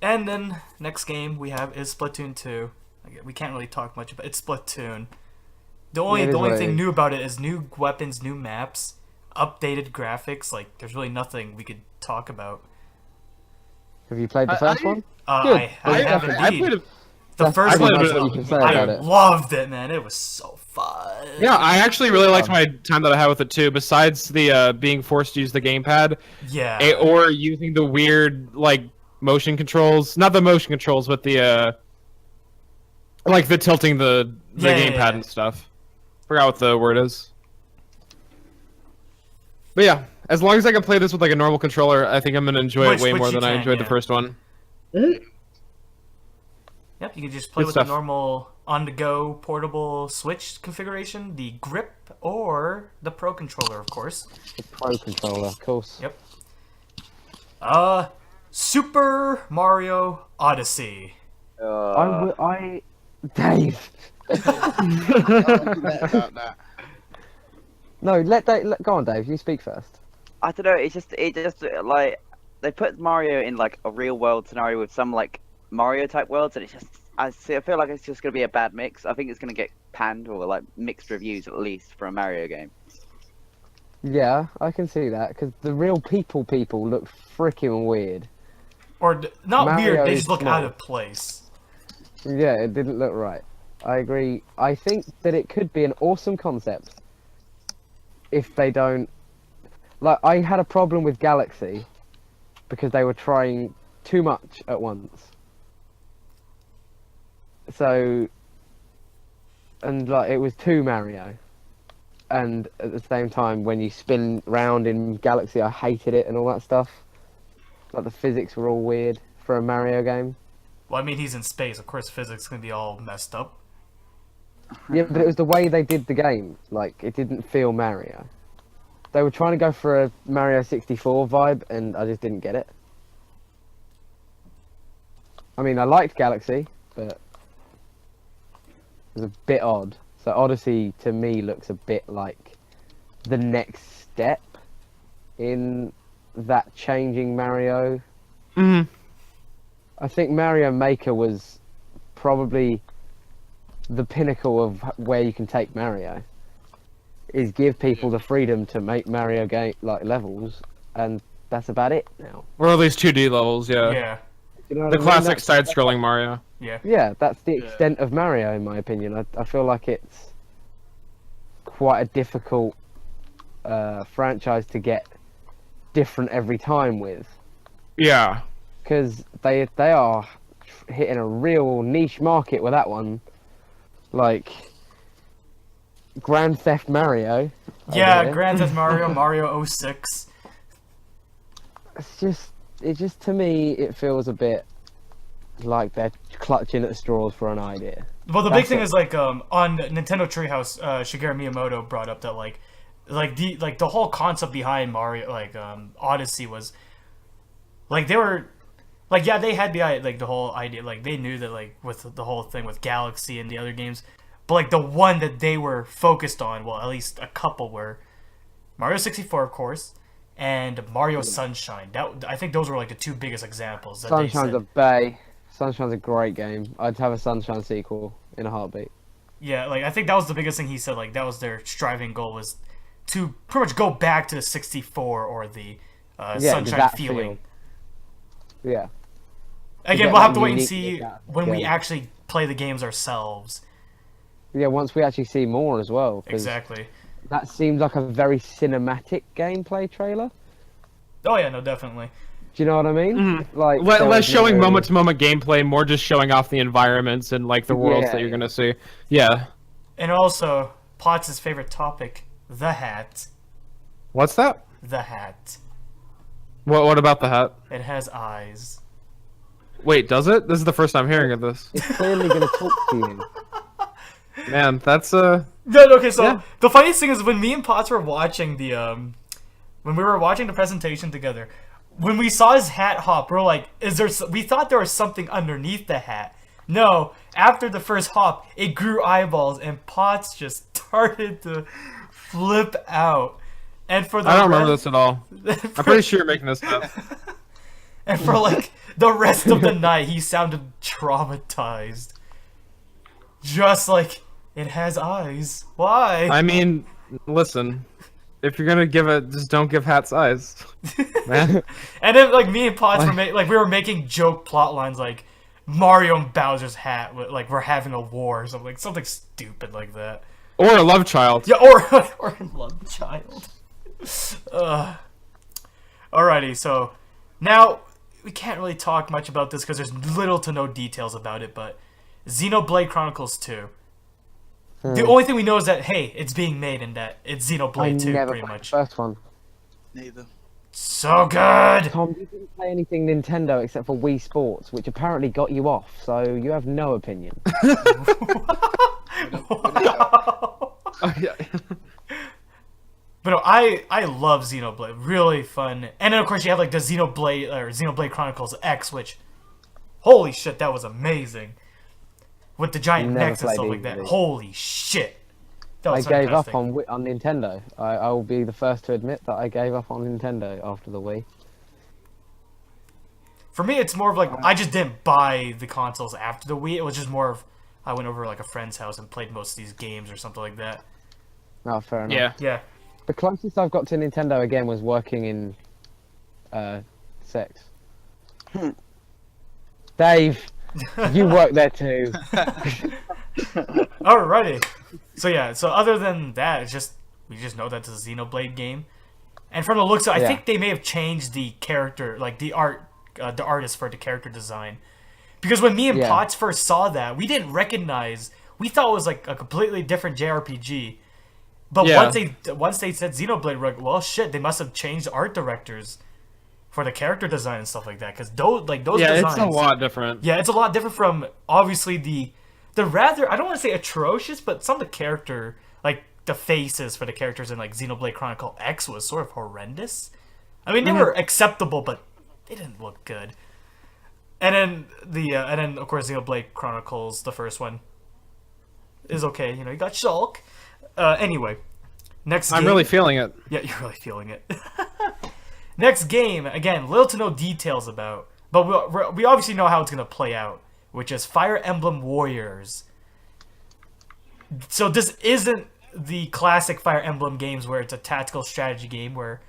And then next game we have is Splatoon 2. Again, we can't really talk much about it's Splatoon. The only it is what it thing is. new about it is new weapons, new maps, updated graphics. Like there's really nothing we could talk about. Have you played the first one? I I have I indeed. played it. The That's first pretty one much was what you can say I about it. loved it, man. It was so fun. Yeah, I actually really liked my time that I had with it too. Besides the being forced to use the gamepad, Yeah. or using the weird like motion controls, not the motion controls, but the like the tilting the Yeah, gamepad yeah. and stuff. Forgot what the word is. But yeah, as long as I can play this with like a normal controller, I think I'm gonna enjoy Which- it way which more you than I can, enjoyed yeah. the first one. Yep, you can just play Good with stuff. the normal on-the-go portable Switch configuration, the grip, or the Pro controller, of course. The Pro controller, of course. Yep. Super Mario Odyssey. Dave. About that. No, go on, Dave. You speak first. I don't know. It just like they put Mario in like a real world scenario with some like Mario type worlds, and it's just I feel like it's just gonna be a bad mix. I think it's gonna get panned or like mixed reviews at least for a Mario game. Yeah, I can see that because the real people look freaking weird. Or, not Mario weird, they is just look small. out of place. Yeah, it didn't look right. I agree. I think that it could be an awesome concept if they don't. Like, I had a problem with Galaxy because they were trying too much at once. So, and like it was too Mario. And at the same time, when you spin round in Galaxy, I hated it and all that stuff. Like the physics were all weird for a Mario game. Well, I mean, he's in space. Of course, physics is going to be all messed up. Yeah, but it was the way they did the game. Like, it didn't feel Mario. They were trying to go for a Mario 64 vibe, and I just didn't get it. I mean, I liked Galaxy, but it was a bit odd. So Odyssey, to me, looks a bit like the next step in that changing Mario. Hmm. I think Mario Maker was probably the pinnacle of where you can take Mario. Is give people the freedom to make Mario game like levels, and that's about it now. Or at least 2D levels, yeah. Yeah. You know what The I mean? classic That's- side-scrolling Mario. Yeah. Yeah, that's the extent of Mario, in my opinion. I feel like it's quite a difficult franchise to get different every time with, Yeah. because they are hitting a real niche market with that one. Like Grand Theft Mario. Yeah, over Grand Theft Mario, Mario 06. it just to me it feels a bit like they're clutching at straws for an idea. Well, the big That's thing it. is like on Nintendo Treehouse, Shigeru Miyamoto brought up that the whole concept behind Mario Odyssey was like they were like yeah they had the whole idea, like they knew that like with the whole thing with Galaxy and the other games, but like the one that they were focused on, well at least a couple were Mario 64 of course and Mario Sunshine. I think those were like the two biggest examples that Sunshine's they a said. bay. Sunshine's a great game. I'd have a Sunshine sequel in a heartbeat. Yeah, like I think that was the biggest thing he said. Like that was their striving goal, was to pretty much go back to the 64 or the Sunshine that feeling. Yeah. Again, get we'll have that to wait and uniqueness see out of the when we game. actually play the games ourselves. Yeah, once we actually see more as well. 'cause Exactly. That seems like a very cinematic gameplay trailer. Oh yeah, no, definitely. Do you know what I mean? Mm-hmm. Like Less there was showing no- moment-to-moment gameplay, more just showing off the environments and like the worlds Yeah, that you're yeah. gonna see. Yeah. And also, Potts' favorite topic, the hat. What's that? The hat. What about the hat? It has eyes. Wait, does it? This is the first time hearing of this. It's clearly going to talk to you. Man, that's No, okay, so Yeah. the funniest thing is when me and Potts were watching when we were watching the presentation together, when we saw his hat hop, we were like, we thought there was something underneath the hat. No, after the first hop, it grew eyeballs, and Potts just started to flip out. And for the I don't remember this at all. I'm pretty sure you're making this up. And for like the rest of the night, he sounded traumatized. Just like, it has eyes. Why? I mean, listen, if you're gonna give it, just don't give Hat's eyes, man. And then like me and Potts were we were making joke plot lines like Mario and Bowser's hat, like we're having a war or something, something stupid like that. Or a love child. Yeah, or love child. Alrighty, so now we can't really talk much about this because there's little to no details about it, but Xenoblade Chronicles 2. The only thing we know is that, hey, it's being made and that it's Xenoblade 2, never pretty played much. the first one. Neither. So good! Tom, you didn't play anything Nintendo except for Wii Sports, which apparently got you off, so you have no opinion. Wow. Oh, yeah. But no, I love Xenoblade. Really fun. And then, of course, you have like the Xenoblade Chronicles X, which, holy shit, that was amazing. With the giant Never mechs and stuff played like that. either. Holy shit. That I was gave up fantastic. on Nintendo. I will be the first to admit that I gave up on Nintendo after the Wii. For me, it's more of like, I just didn't buy the consoles after the Wii. It was just more of, I went over like a friend's house and played most of these games or something like that. Oh, fair enough. Yeah. Yeah. The closest I've got to Nintendo again was working in sex. Dave, you work there too. Alrighty. So yeah, so other than that, it's just, we just know that's a Xenoblade game. And from the looks of it, I Yeah. think they may have changed the character, like the artist for the character design. Because when me and Yeah. Potts first saw that, we didn't recognize, we thought it was like a completely different JRPG. But Yeah. once they said Xenoblade, we're like, well, shit, they must have changed art directors for the character design and stuff like that. Because those Yeah, designs, it's a lot different. yeah, it's a lot different from obviously the rather, I don't want to say atrocious, but some of the character, like the faces for the characters in like Xenoblade Chronicle X was sort of horrendous. I mean, they were acceptable, but they didn't look good. And then of course Xenoblade Chronicles, the first one, is okay. You know, you got Shulk. Anyway, next game. I'm really feeling it. Yeah, you're really feeling it. Next game, again, little to no details about, but we obviously know how it's going to play out, which is Fire Emblem Warriors. So this isn't the classic Fire Emblem games where it's a tactical strategy game where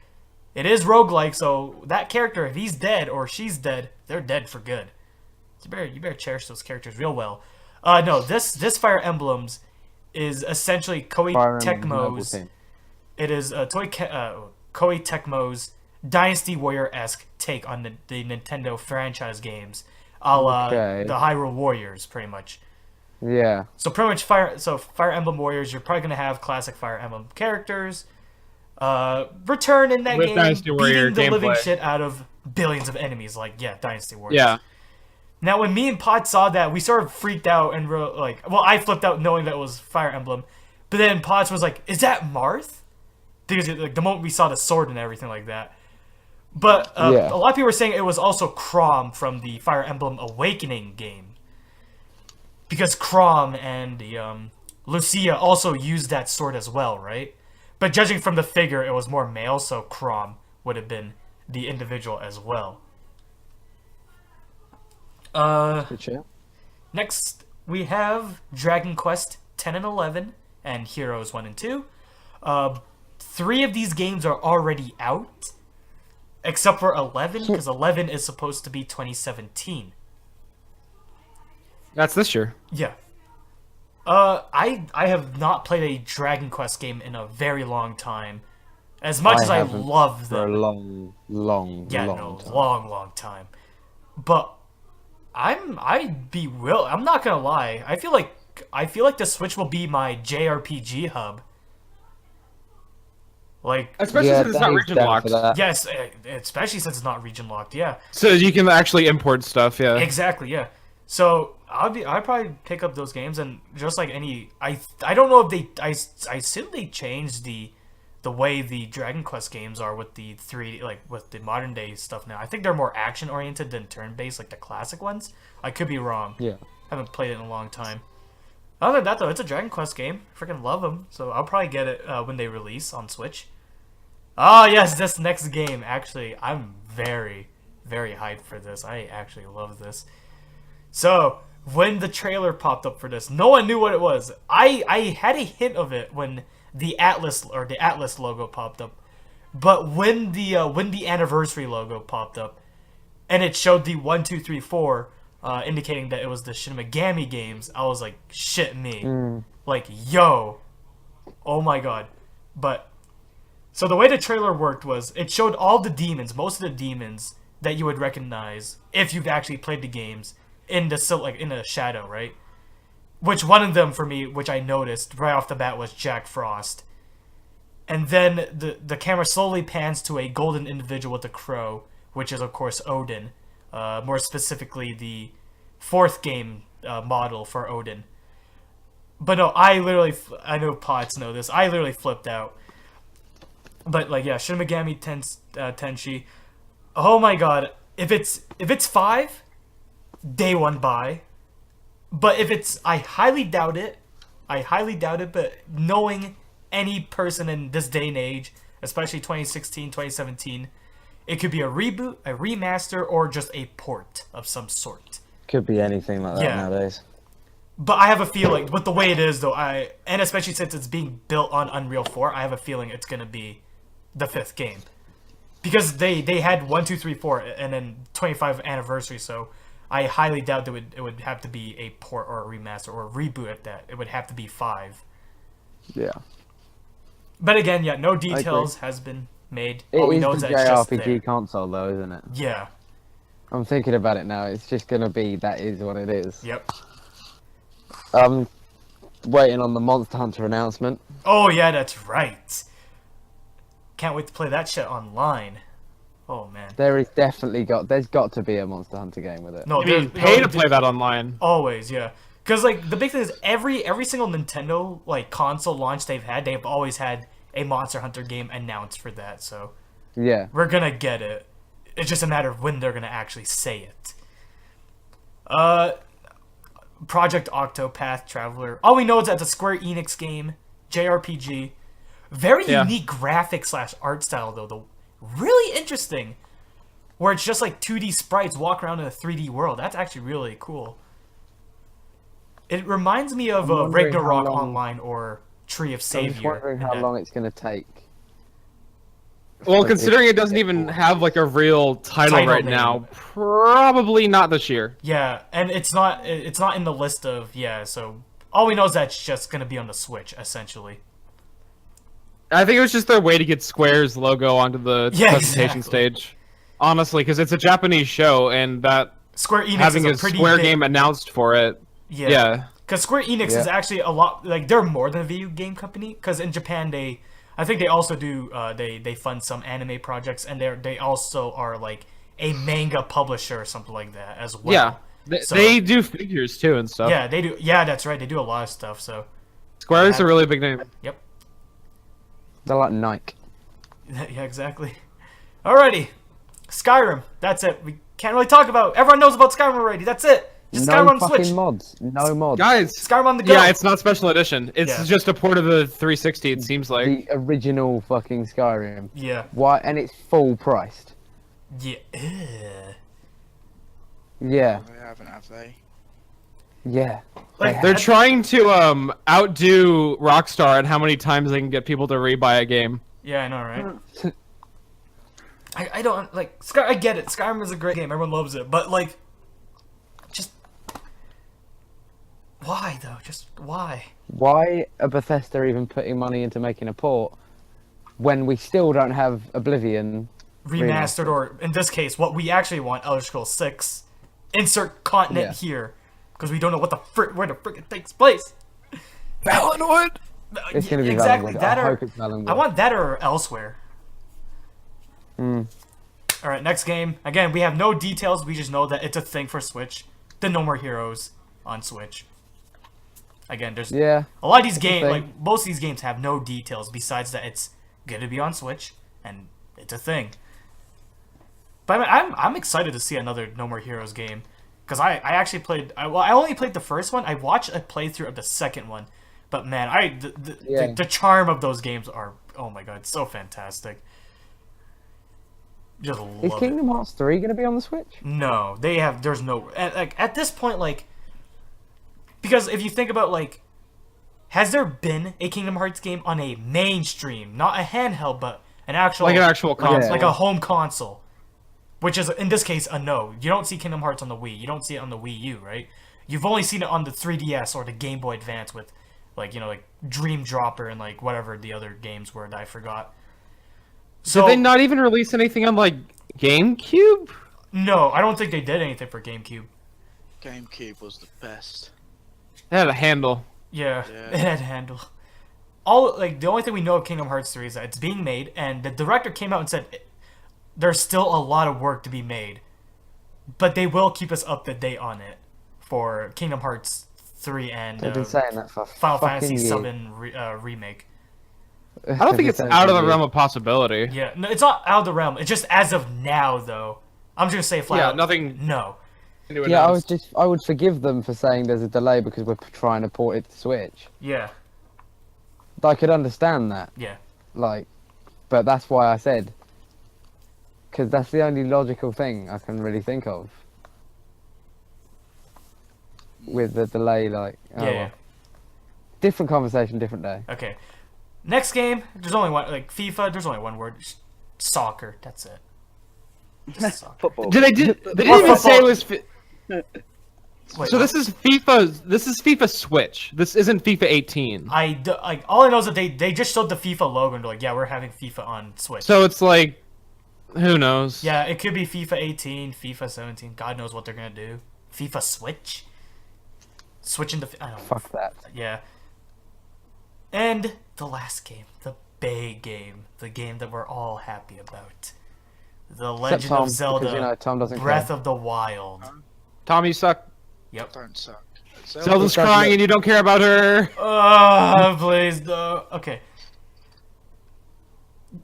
it is roguelike, so that character, if he's dead or she's dead, they're dead for good. So you better cherish those characters real well. No, this Fire Emblems is essentially Koei Fire Emblem Noble Tecmo's. Team. It is Koei Tecmo's Dynasty Warrior-esque take on the Nintendo franchise games, a la Okay. the Hyrule Warriors, pretty much. Yeah. So pretty much Fire Emblem Warriors, you're probably gonna have classic Fire Emblem characters return in that With game, Dynasty Warrior beating the living gameplay. shit out of billions of enemies, like Dynasty Warriors. Yeah. Now, when me and Pod saw that, we sort of freaked out and were like, well, I flipped out knowing that it was Fire Emblem, but then Pod was like, "Is that Marth?" Because like the moment we saw the sword and everything like that. But Yeah. a lot of people were saying it was also Chrom from the Fire Emblem Awakening game, because Chrom and the Lucia also used that sword as well, right? But judging from the figure, it was more male, so Chrom would have been the individual as well. Good shit. Next, we have Dragon Quest 10 and 11 and Heroes 1 and 2. 3 of these games are already out, except for 11, because 11 is supposed to be 2017. That's this year. Yeah. I have not played a Dragon Quest game in a very long time. As much as I haven't love For a them. long time. long time. But I'm not gonna lie. I feel like the Switch will be my JRPG hub. Like, Especially Yeah, since it's not Dave's region down locked. for that. yes, especially since it's not region locked. Yeah, So you can actually import stuff, yeah. exactly. Yeah. So I'd probably pick up those games, and just like any, I don't know if I assume they changed the way the Dragon Quest games are with the 3D, like with the modern day stuff now. I think they're more action oriented than turn based, like the classic ones. I could be wrong. Yeah. Haven't played it in a long time. Other than that, though, it's a Dragon Quest game. Freaking love them. So I'll probably get it when they release on Switch. Oh, yes, this next game. Actually, I'm very, very hyped for this. I actually love this. So, when the trailer popped up for this, no one knew what it was. I had a hint of it when the Atlas logo popped up. But when the anniversary logo popped up, and it showed the 1, 2, 3, 4, indicating that it was the Shin Megami games, I was like, shit me. Like, yo. Oh my god. But, so the way the trailer worked was, it showed all the demons, most of the demons, that you would recognize if you've actually played the games in the shadow, right? Which one of them for me, which I noticed right off the bat, was Jack Frost. And then the camera slowly pans to a golden individual with a crow, which is of course Odin. More specifically, the 4th game model for Odin. But no, I know Pots know this. I literally flipped out. But like, yeah, Shin Megami Tenshi. Oh my god, if it's 5, day one buy. But if it's, I highly doubt it. But knowing any person in this day and age, especially 2016, 2017, it could be a reboot, a remaster, or just a port of some sort. Could be anything like that nowadays. But I have a feeling, with the way it is though, and especially since it's being built on Unreal 4, I have a feeling it's gonna be the 5th game. Because they had 1, 2, 3, 4, and then 25th anniversary, so I highly doubt that it would have to be a port or a remaster or a reboot at that. It would have to be 5. Yeah. But again, yeah, no details has been made. It All we is know the is that it's just there. JRPG console though, isn't it? Yeah. I'm thinking about it now. It's just gonna be, that is what it is. Yep. Waiting on the Monster Hunter announcement. Oh yeah, that's right. Can't wait to play that shit online. Oh man. There's got to be a Monster Hunter game with it. No, You mean pay to play that online? Always, yeah. Because like the big thing is every single Nintendo like console launch they've always had a Monster Hunter game announced for that. So Yeah. we're gonna get it. It's just a matter of when they're gonna actually say it. Project Octopath Traveler. All we know is that it's a Square Enix game, JRPG. Very unique graphic / art style though. Really interesting. Where it's just like 2D sprites walk around in a 3D world. That's actually really cool. It reminds me of Ragnarok Online or Tree of Savior. I'm just wondering how long it's going to take. Well, considering it doesn't even have like a real title right name. now, probably not this year. Yeah, and it's not in the list of so all we know is that it's just going to be on the Switch essentially. I think it was just their way to get Square's logo onto the presentation exactly. stage. Honestly, because it's a Japanese show, and that Square Enix having is a pretty Square big game announced for it. Yeah. Because Square Enix is actually a lot like they're more than a video game company. Because in Japan I think they also do they fund some anime projects, and they also are like a manga publisher or something like that as well. Yeah, they do figures too and stuff. Yeah, they do. Yeah, that's right. They do a lot of stuff. So Square is a really big name. Yep. They're like Nike. Yeah, exactly. Alrighty, Skyrim. That's it. We can't really talk about. Everyone knows about Skyrim already. That's it. Just No Skyrim on fucking Switch. mods. No mods. Guys, Skyrim on the go. yeah, it's not special edition. It's Yeah. just a port of the 360. It seems like. The original fucking Skyrim. Yeah. Why? And it's full priced. Yeah. Ugh. Yeah. They haven't, have they? Yeah. Like, They're trying to outdo Rockstar and how many times they can get people to rebuy a game. Yeah, I know, right? I don't like I get it. Skyrim is a great game. Everyone loves it, but like, just why though? Just why? Why are Bethesda even putting money into making a port when we still don't have Oblivion Remastered, or in this case, what we actually want, Elder Scrolls 6. Insert continent here, because we don't know what where the frick it takes place. Valenwood. It's going to be exactly Valenwood. that, I or hope it's Valenwood. I want that or elsewhere. Hmm. All right, next game. Again, we have no details. We just know that it's a thing for Switch. The No More Heroes on Switch. Again, there's Yeah. a lot of these games, thing. like most of these games, have no details besides that it's going to be on Switch and it's a thing. But I'm excited to see another No More Heroes game. Because I actually played. I only played the first one. I watched a playthrough of the second one, but man, the charm of those games are, oh my god, it's so fantastic. Just love Is Kingdom Hearts 3 going to be on the Switch? No, there's no at this point, like, because if you think about, like, has there been a Kingdom Hearts game on a mainstream, not a handheld, but an actual console, like a home console, which is in this case a no. You don't see Kingdom Hearts on the Wii. You don't see it on the Wii U, right? You've only seen it on the 3DS or the Game Boy Advance with, like, like Dream Dropper and like whatever the other games were that I forgot. So, did they not even release anything on like GameCube? No, I don't think they did anything for GameCube. GameCube was the best. It had a handle. Yeah, it had a handle. The only thing we know of Kingdom Hearts 3 is that it's being made, and the director came out and said there's still a lot of work to be made, but they will keep us up to date on it for Kingdom Hearts 3 and They've been saying that for Final Fantasy years. VII remake. I don't think it's out of the realm of possibility. Yeah, no, it's not out of the realm. It's just as of now, though. I'm just gonna say flat out. Nothing. No. Yeah, I would forgive them for saying there's a delay because we're trying to port it to Switch. Yeah. I could understand that. Yeah. Like, but that's why I said, because that's the only logical thing I can really think of. With the delay, like, Yeah. Different conversation, different day. Okay. Next game, there's only one, like FIFA. There's only one word: soccer. That's it. Just soccer. Football. They didn't Or even say it was. Wait, So this is FIFA. This is FIFA Switch. This isn't FIFA 18. all I know is that they just showed the FIFA logo and they're like, yeah, we're having FIFA on Switch. So it's like, who knows? Yeah, it could be FIFA 18, FIFA 17. God knows what they're gonna do. FIFA Switch. Switching to I don't know. Fuck that. Yeah. And the last game, the big game, the game that we're all happy about, The Legend Tom, of Zelda: because, you know, Tom doesn't Breath care. of the Wild. Tom, you suck. Yep. Don't suck. Zelda's crying and you don't care about her. Oh, please, no. Okay.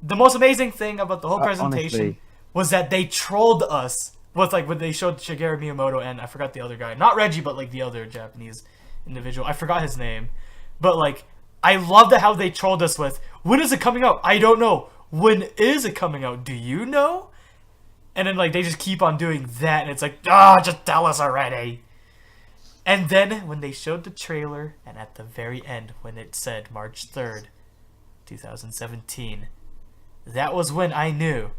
The most amazing thing about the whole presentation honestly. was that they trolled us with, like, when they showed Shigeru Miyamoto and I forgot the other guy. Not Reggie, but, like, the other Japanese individual. I forgot his name. But, like, I loved how they trolled us with, when is it coming out? I don't know. When is it coming out? Do you know? And then, like, they just keep on doing that, and it's like, just tell us already. And then, when they showed the trailer, and at the very end, when it said March 3rd, 2017, that was when I knew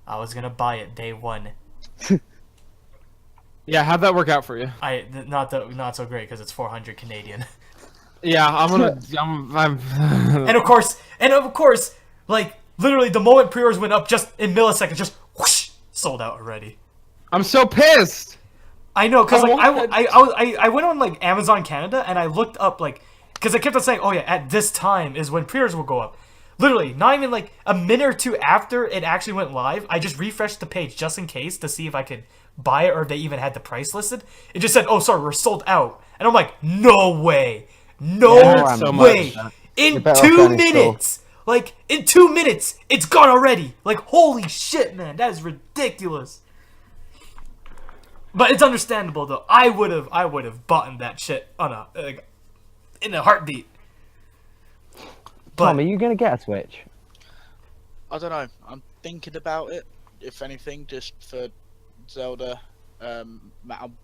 I was gonna buy it day one. Yeah, how'd that work out for you? Not so great, because it's 400 Canadian. Yeah, I'm And of course, like, literally the moment pre-orders went up, just in milliseconds, just whoosh, sold out already. I'm so pissed. I know, because like, I I went on, like, Amazon Canada, and I looked up, like, because I kept on saying, oh yeah, at this time is when pre-orders will go up. Literally, not even like a minute or two after it actually went live, I just refreshed the page just in case to see if I could buy it or if they even had the price listed. It just said, oh, sorry, we're sold out. And I'm like, no way. No Yeah, so way. much. In You're better 2 off going in minutes. Like, in 2 minutes, it's gone already. Like, holy shit, man. That is ridiculous. But it's understandable, though. I would have bought that shit on in a heartbeat. But Tom, are you going to get a Switch? I don't know. I'm thinking about it. If anything, just for Zelda. I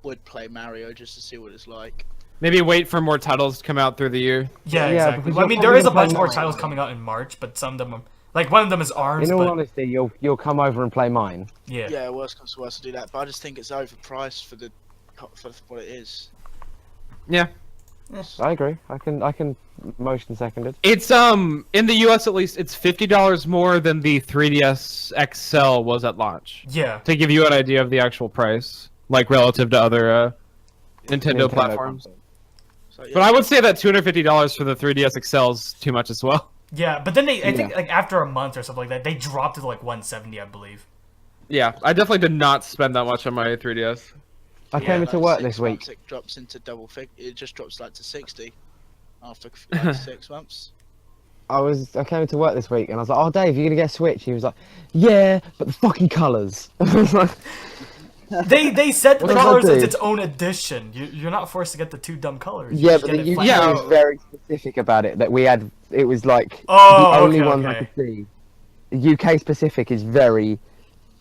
would play Mario just to see what it's like. Maybe wait for more titles to come out through the year. yeah, Yeah, exactly. because Well, I you're mean, there probably is a gonna bunch play more mine. titles coming out in March, but some of them, like, one of them is ARMS. In all But honesty, you'll come over and play mine. yeah, Yeah, worst comes to worst to do that, but I just think it's overpriced for what it is. Yeah. I agree. I can motion seconded. It's in the US at least it's $50 more than the 3DS XL was at launch. yeah. To give you an idea of the actual price, like relative to other Nintendo platforms. console. So, yeah, But I would say that $250 for the 3DS XL is too much as well. Yeah, but then I think, like, after a month or something like that, they dropped it to, like, 170, I believe. Yeah, I definitely did not spend that much on my 3DS. I came into like work 6 this week. months, it drops into double fig. It just drops like to 60 after like 6 months. I came into work this week and I was like, "Oh, Dave, you gonna get a Switch?" He was like, "Yeah, but the fucking colours." I was like, They said the What does that colors do? is its own edition. You're not forced to get the 2 dumb colors. You Yeah, just but get the it UK flat. was very specific about it. That we had, it was like Oh, the only okay, ones I okay. could see. The UK specific is very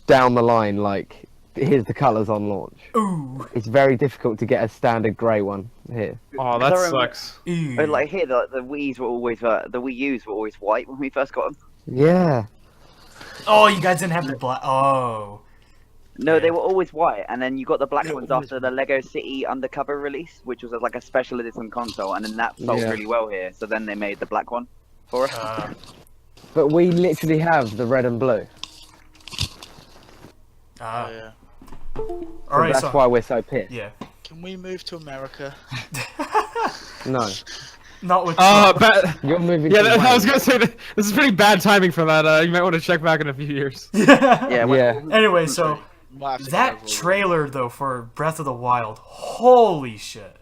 down the line. Like, here's the colours on launch. Ooh. It's very difficult to get a standard grey one here. Oh, I that remember- sucks. Ooh. But like here, the Wii's were always the Wii U's were always white when we first got them. Yeah. Oh, you guys didn't have the black. Oh. No, Yeah. they were always white, and then you got the black ones after the Lego City Undercover release, which was like a special edition console, and then that sold Yeah. really well here. So then they made the black one for us. But we literally have the red and blue. Ah. Yeah. So Alright, that's so. why we're so pissed. Yeah. Can we move to America? No. Not with. You're moving Yeah, to I was Wales. gonna say that this is pretty bad timing for that. You might want to check back in a few years. Yeah. Yeah. Anyway, so. Might have to go That over trailer, though, for Breath of the Wild, holy shit.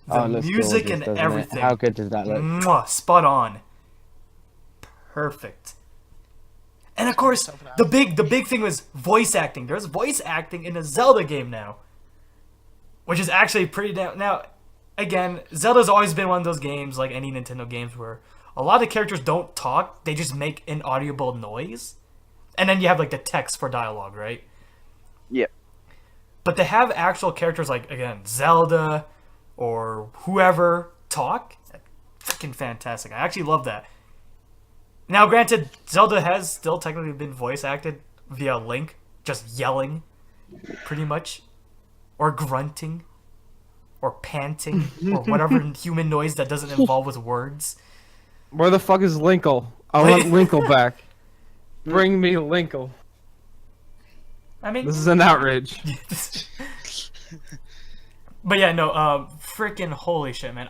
The Oh, it looks music gorgeous, and doesn't it? everything. How good does that look? Mwah, spot on. Perfect. And of course, the big thing was voice acting. There's voice acting in a Zelda game now. Which is actually pretty damn... Now, again, Zelda's always been one of those games, like any Nintendo games, where a lot of the characters don't talk. They just make an audible noise. And then you have, like, the text for dialogue, right? Yep. But to have actual characters like, again, Zelda or whoever talk, freaking fantastic. I actually love that. Now, granted, Zelda has still technically been voice acted via Link, just yelling, pretty much, or grunting, or panting, or whatever human noise that doesn't involve with words. Where the fuck is Linkle? I want Linkle back. Bring me Linkle. I mean, This is an outrage. but yeah, no, freaking holy shit, man.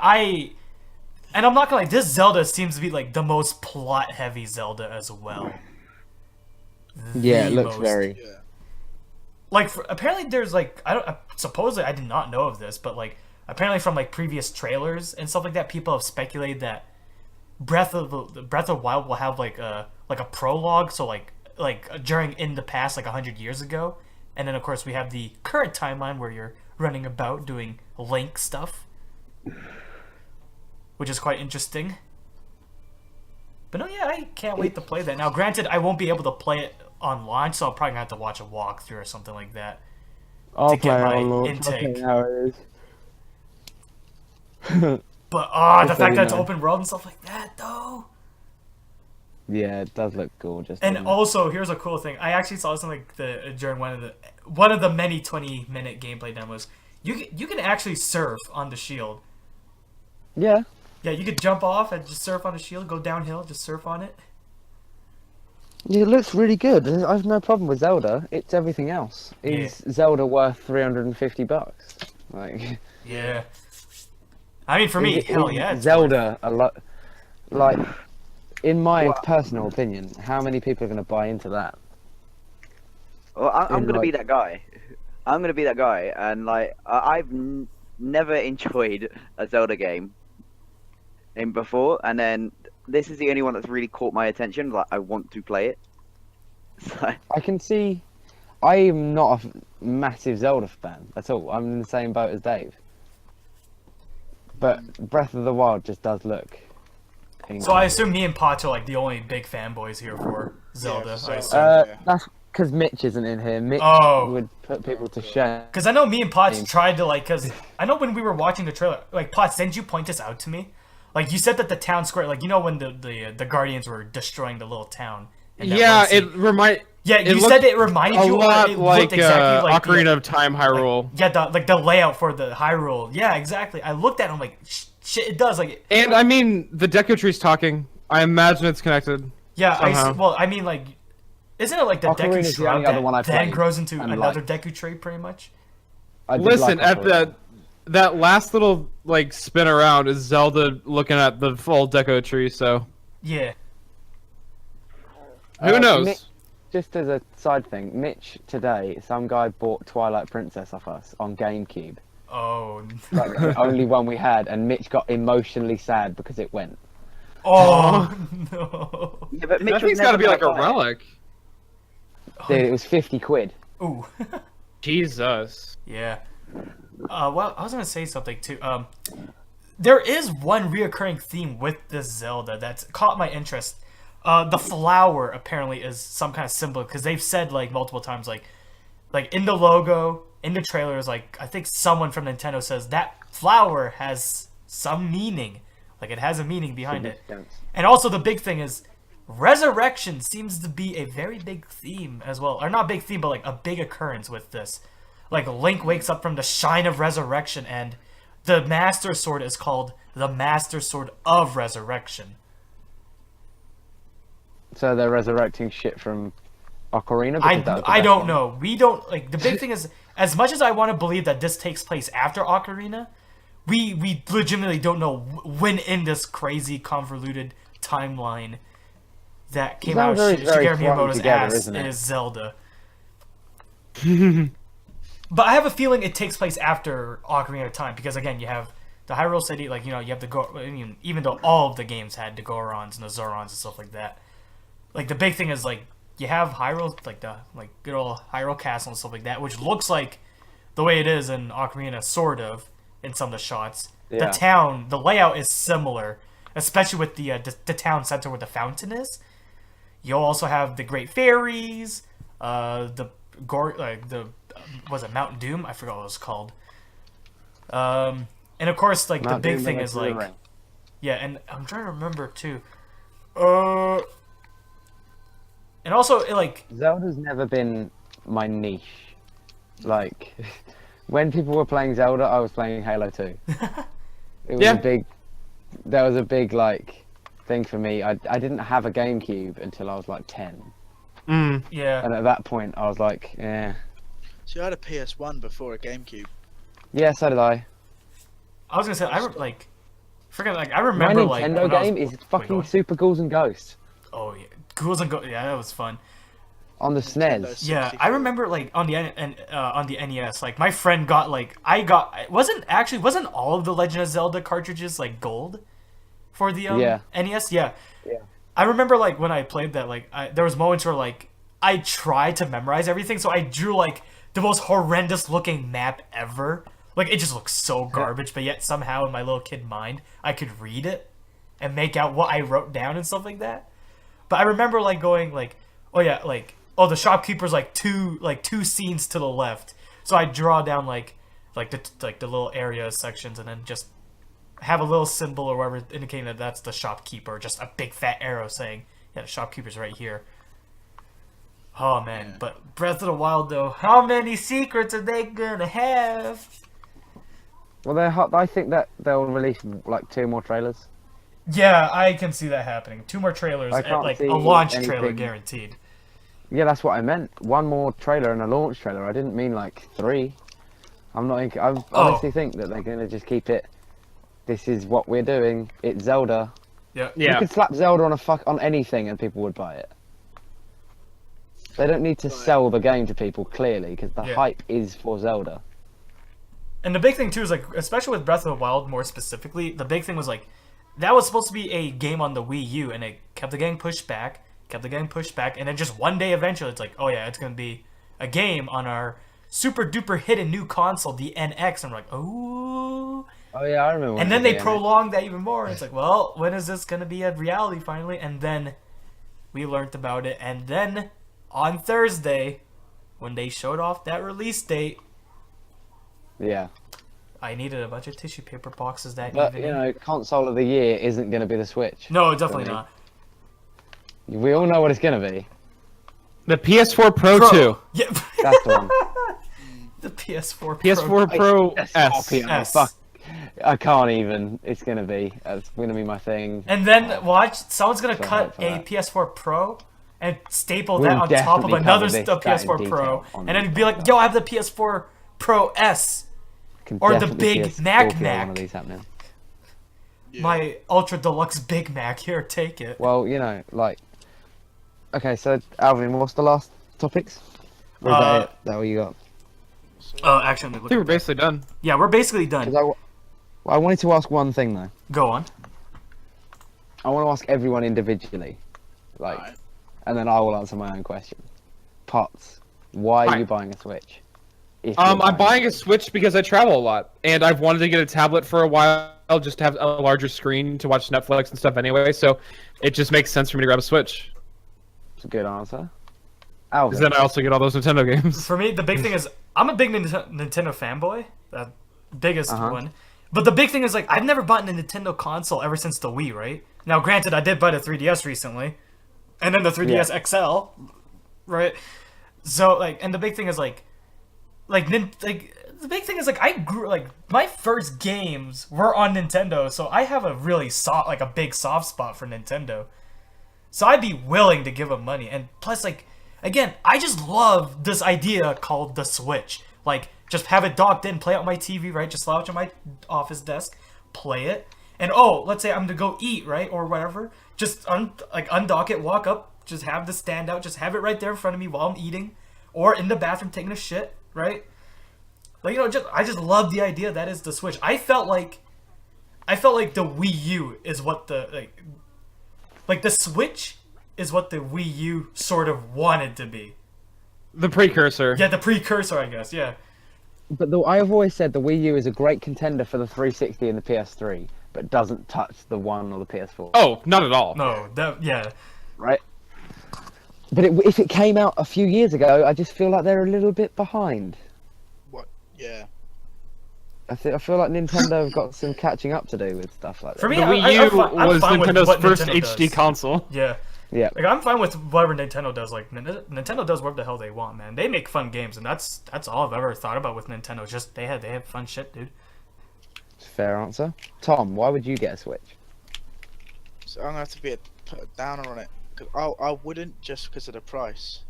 And I'm not gonna lie, this Zelda seems to be like the most plot-heavy Zelda as well. Yeah, it The looks most. very. Yeah. Like, apparently there's like, I don't, supposedly I did not know of this, but like, apparently from like previous trailers and stuff like that, people have speculated that Breath of the Wild will have like a prologue, so like during in the past, like 100 years ago, and then of course we have the current timeline where you're running about doing Link stuff, which is quite interesting. But no, yeah, I can't wait to play that. Now, granted, I won't be able to play it online, so I'll probably have to watch a walkthrough or something like that. I'll get play my on launch. I'll intake. tell you how it is. But the Just so fact you that it's know. open world and stuff like that, though. Yeah, it does look gorgeous. And doesn't it? also, here's a cool thing. I actually saw something like during one of the many 20-minute gameplay demos. You can actually surf on the shield. Yeah. Yeah, you could jump off and just surf on the shield, go downhill, just surf on it. Yeah, it looks really good. I have no problem with Zelda. It's everything else. Is Zelda worth $350? Like, Yeah. I mean, for me, is- hell is yeah. it's Zelda a lot. Like, in my personal opinion, how many people are going to buy into that? Well, I'm In, gonna be like- that guy. I'm gonna be that guy, and like I've never enjoyed a Zelda game in before, and then this is the only one that's really caught my attention. Like I want to play it. So I can see. I'm not a massive Zelda fan at all. I'm in the same boat as Dave. But Breath of the Wild just does look. So I assume me and Potts are like the only big fanboys here for Zelda. for I Zelda. assume. Yeah. That's because Mitch isn't in here. Mitch Oh. would put people to shame. Because I know me and Potts tried to like, because I know when we were watching the trailer, like Potts, didn't you point this out to me? Like you said that the town square, like you know when the Guardians were destroying the little town. in that Yeah, one scene? it remind. Yeah, it you looked said it reminded a you. lot It like looked exactly like Ocarina of Time Hyrule. Yeah, the layout for the Hyrule. Yeah, exactly. I looked at it, I'm like, shit, it does. Like, And I mean, the Deku Tree's talking. I imagine it's connected. yeah, somehow. well, I mean, like, isn't it like the Deku Ocarina's the shrub only other that one I then played, grows into and, another like- Deku tree, pretty much? I did Listen, like at Ocarina. that last little like spin around is Zelda looking at the full Deku Tree. So Yeah. who knows? Mitch, just as a side thing, Mitch today, some guy bought Twilight Princess off us on GameCube. Oh. Like the only one we had, and Mitch got emotionally sad because it went. Oh no. yeah, but Mitch That was thing's got to never be like a gonna buy it. relic. Dude, it was 50 quid. Ooh. Jesus. Yeah. Well, I was gonna say something too. There is one reoccurring theme with this Zelda that's caught my interest. The flower apparently is some kind of symbol because they've said like multiple times, like in the logo, in the trailers, like I think someone from Nintendo says that flower has some meaning, like it has a meaning behind it. And also the big thing is resurrection seems to be a very big theme as well, or not big theme, but like a big occurrence with this. Like Link wakes up from the shine of resurrection, and the Master Sword is called the Master Sword of Resurrection. So they're resurrecting shit from Ocarina? Because that was the I best don't one. know. We don't like the big thing is as much as I want to believe that this takes place after Ocarina, we legitimately don't know when in this crazy convoluted timeline that came out of Sounds very Shigeru thrown Miyamoto's together, ass isn't it? is Zelda. But I have a feeling it takes place after Ocarina of Time because again, you have the Hyrule City, like you have the I mean, even though all of the games had the Gorons and the Zorons and stuff like that. Like the big thing is like you have Hyrule, like the good old Hyrule Castle and stuff like that, which looks like the way it is in Ocarina, sort of, in some of the shots. Yeah. The town, the layout is similar, especially with the town center where the fountain is. You'll also have the Great Fairies, was it Mount Doom? I forgot what it was called. And of course, like Mount the big Doom thing and is the like, Ring. yeah, and I'm trying to remember too. And also like Zelda's never been my niche. Like, when people were playing Zelda, I was playing Halo 2. It was Yeah. there was a big, like, thing for me. I didn't have a GameCube until I was, like, 10. yeah, And at that point, I was like, yeah. So I had a PS1 before a GameCube. Yeah, so did I. I was gonna say I My remember like Nintendo when I was- game is wait, go fucking on. Super Ghouls and Ghosts Oh yeah, Ghouls and Go. Yeah, that was fun. on the Nintendo SNES. Yeah, I 64. remember like on the NES, like my friend got like wasn't all of the Legend of Zelda cartridges like gold for the Yeah. NES? Yeah. Yeah. I remember like when I played that, like there was moments where like I tried to memorize everything, so I drew like the most horrendous looking map ever. Like it just looks so garbage, but yet somehow in my little kid mind I could read it and make out what I wrote down and stuff like that. But I remember like going like, oh yeah, like the shopkeeper's like two scenes to the left. So I draw down like the little area sections and then just have a little symbol or whatever indicating that that's the shopkeeper, just a big fat arrow saying, yeah, the shopkeeper's right here. Oh man, Yeah. but Breath of the Wild though, how many secrets are they gonna have? Well, I think that they'll release like 2 more trailers. Yeah, I can see that happening. 2 more trailers, I and can't like see a launch trailer anything. guaranteed. Yeah, that's what I meant. 1 more trailer and a launch trailer. I didn't mean like 3. I honestly think that they're gonna just keep it. This is what we're doing. It's Zelda. Yeah. You Yeah. could slap Zelda on anything and people would buy it. They don't need to Right. sell the game to people clearly because the Yeah. hype is for Zelda. And the big thing too is like, especially with Breath of the Wild more specifically, the big thing was like, that was supposed to be a game on the Wii U, and it kept getting pushed back, and then just one day eventually it's like, oh yeah, it's gonna be a game on our super duper hidden new console, the NX, and we're like, oh. Oh yeah, I remember. And then they prolonged that even more. It's like, well, when is this gonna be a reality finally? And then we learned about it, and then on Thursday, when they showed off that release date, Yeah, I needed a bunch of tissue paper boxes that but evening. you know, console of the year isn't going to be the Switch. No, definitely For me. not. We all know what it's going to be. The PS4 Pro 2. Yeah, That's the one. the PS4 Pro. PS4 Pro S. Scorpio, S. Fuck. I can't even. It's going to be. It's going to be my thing. And then watch, someone's gonna So cut hyped for a that. PS4 Pro and staple We'll that on top of definitely another cover this, stuff that in PS4 Pro, detail on and then the be like, podcast. "Yo, I have the PS4 Pro S, Can or the definitely Big see a Mac Scorpio Mac. One of these happening. Yeah. my ultra deluxe Big Mac. Here, take it." Well, you know, like. Okay, so Alvin, what's the last topics? Or is that it? Is that what you got? Oh, actually, let me I look think we're at that. basically done. Yeah, we're basically done. Because I wanted to ask one thing though. Go on. I want to ask everyone individually, like, Alright. and then I will answer my own question. Pots, why are Hi. you buying a Switch? If you're I'm buying buying a Switch because I travel a lot, and I've wanted to get a tablet for a while just to have a larger screen to watch Netflix and stuff anyway. So it just makes sense for me to grab a Switch. It's a good answer. Because Alvin. then I also get all those Nintendo games. For me, the big thing is I'm a big Nintendo fanboy, the biggest Uh-huh. one. But the big thing is like I've never bought a Nintendo console ever since the Wii, right? Now, granted, I did buy the 3DS recently, and then the 3DS XL, right? So like, and the big thing is like the big thing is like I grew like my first games were on Nintendo, so I have a really a big soft spot for Nintendo. So I'd be willing to give them money, and plus like again, I just love this idea called the Switch. Like just have it docked in, play it on my TV, right? Just slouch on my office desk, play it, and let's say I'm to go eat, right, or whatever. Just undock it, walk up, just have the stand out, just have it right there in front of me while I'm eating, or in the bathroom taking a shit, right? Like I just love the idea that is the Switch. I felt like the Wii U is what the like the Switch is what the Wii U sort of wanted to be. The precursor. Yeah, the precursor, I guess. Yeah. But I've always said the Wii U is a great contender for the 360 and the PS3, but doesn't touch the One or the PS4. Oh, not at all. No, yeah. Right? But if it came out a few years ago, I just feel like they're a little bit behind. What? Yeah. I feel like Nintendo have got some catching up to do with stuff like that. For me, The Wii U was Nintendo's first HD console. Yeah. Yeah. Like I'm fine with whatever Nintendo does. Like Nintendo does whatever the hell they want, man. They make fun games, and that's all I've ever thought about with Nintendo. It's just they have fun shit, dude. Fair answer. Tom, why would you get a Switch? So I'm gonna have to put a downer on it. Cause I wouldn't just because of the price.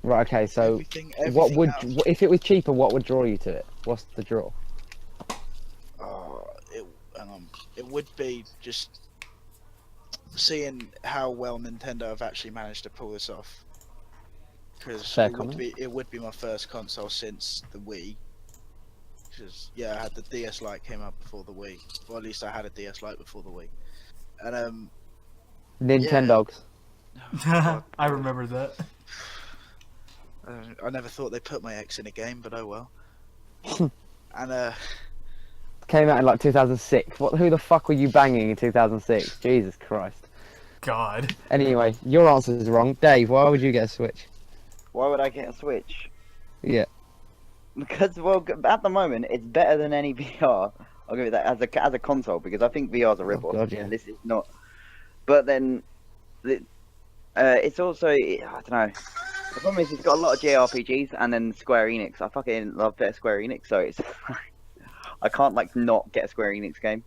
Right. Okay. So, what Everything would else- if it was cheaper? What would draw you to it? What's the draw? It would be just seeing how well Nintendo have actually managed to pull this off. Because Fair it comment. would be my first console since the Wii. Because yeah, I had the DS Lite came out before the Wii, or at least I had a DS Lite before the Wii. And Nintendogs. I remember that. I never thought they'd put my ex in a game, but oh well. And Came out in like 2006. Who the fuck were you banging in 2006? Jesus Christ. God. Anyway, your answer is wrong. Dave, why would you get a Switch? Why would I get a Switch? Yeah. Because well, at the moment it's better than any VR. I'll give it that as a console because I think VR's a rip-off. God, yeah. And this is not. But then, it's also I don't know. The problem is it's got a lot of JRPGs and then Square Enix. I fucking love Square Enix, so it's I can't like not get a Square Enix game.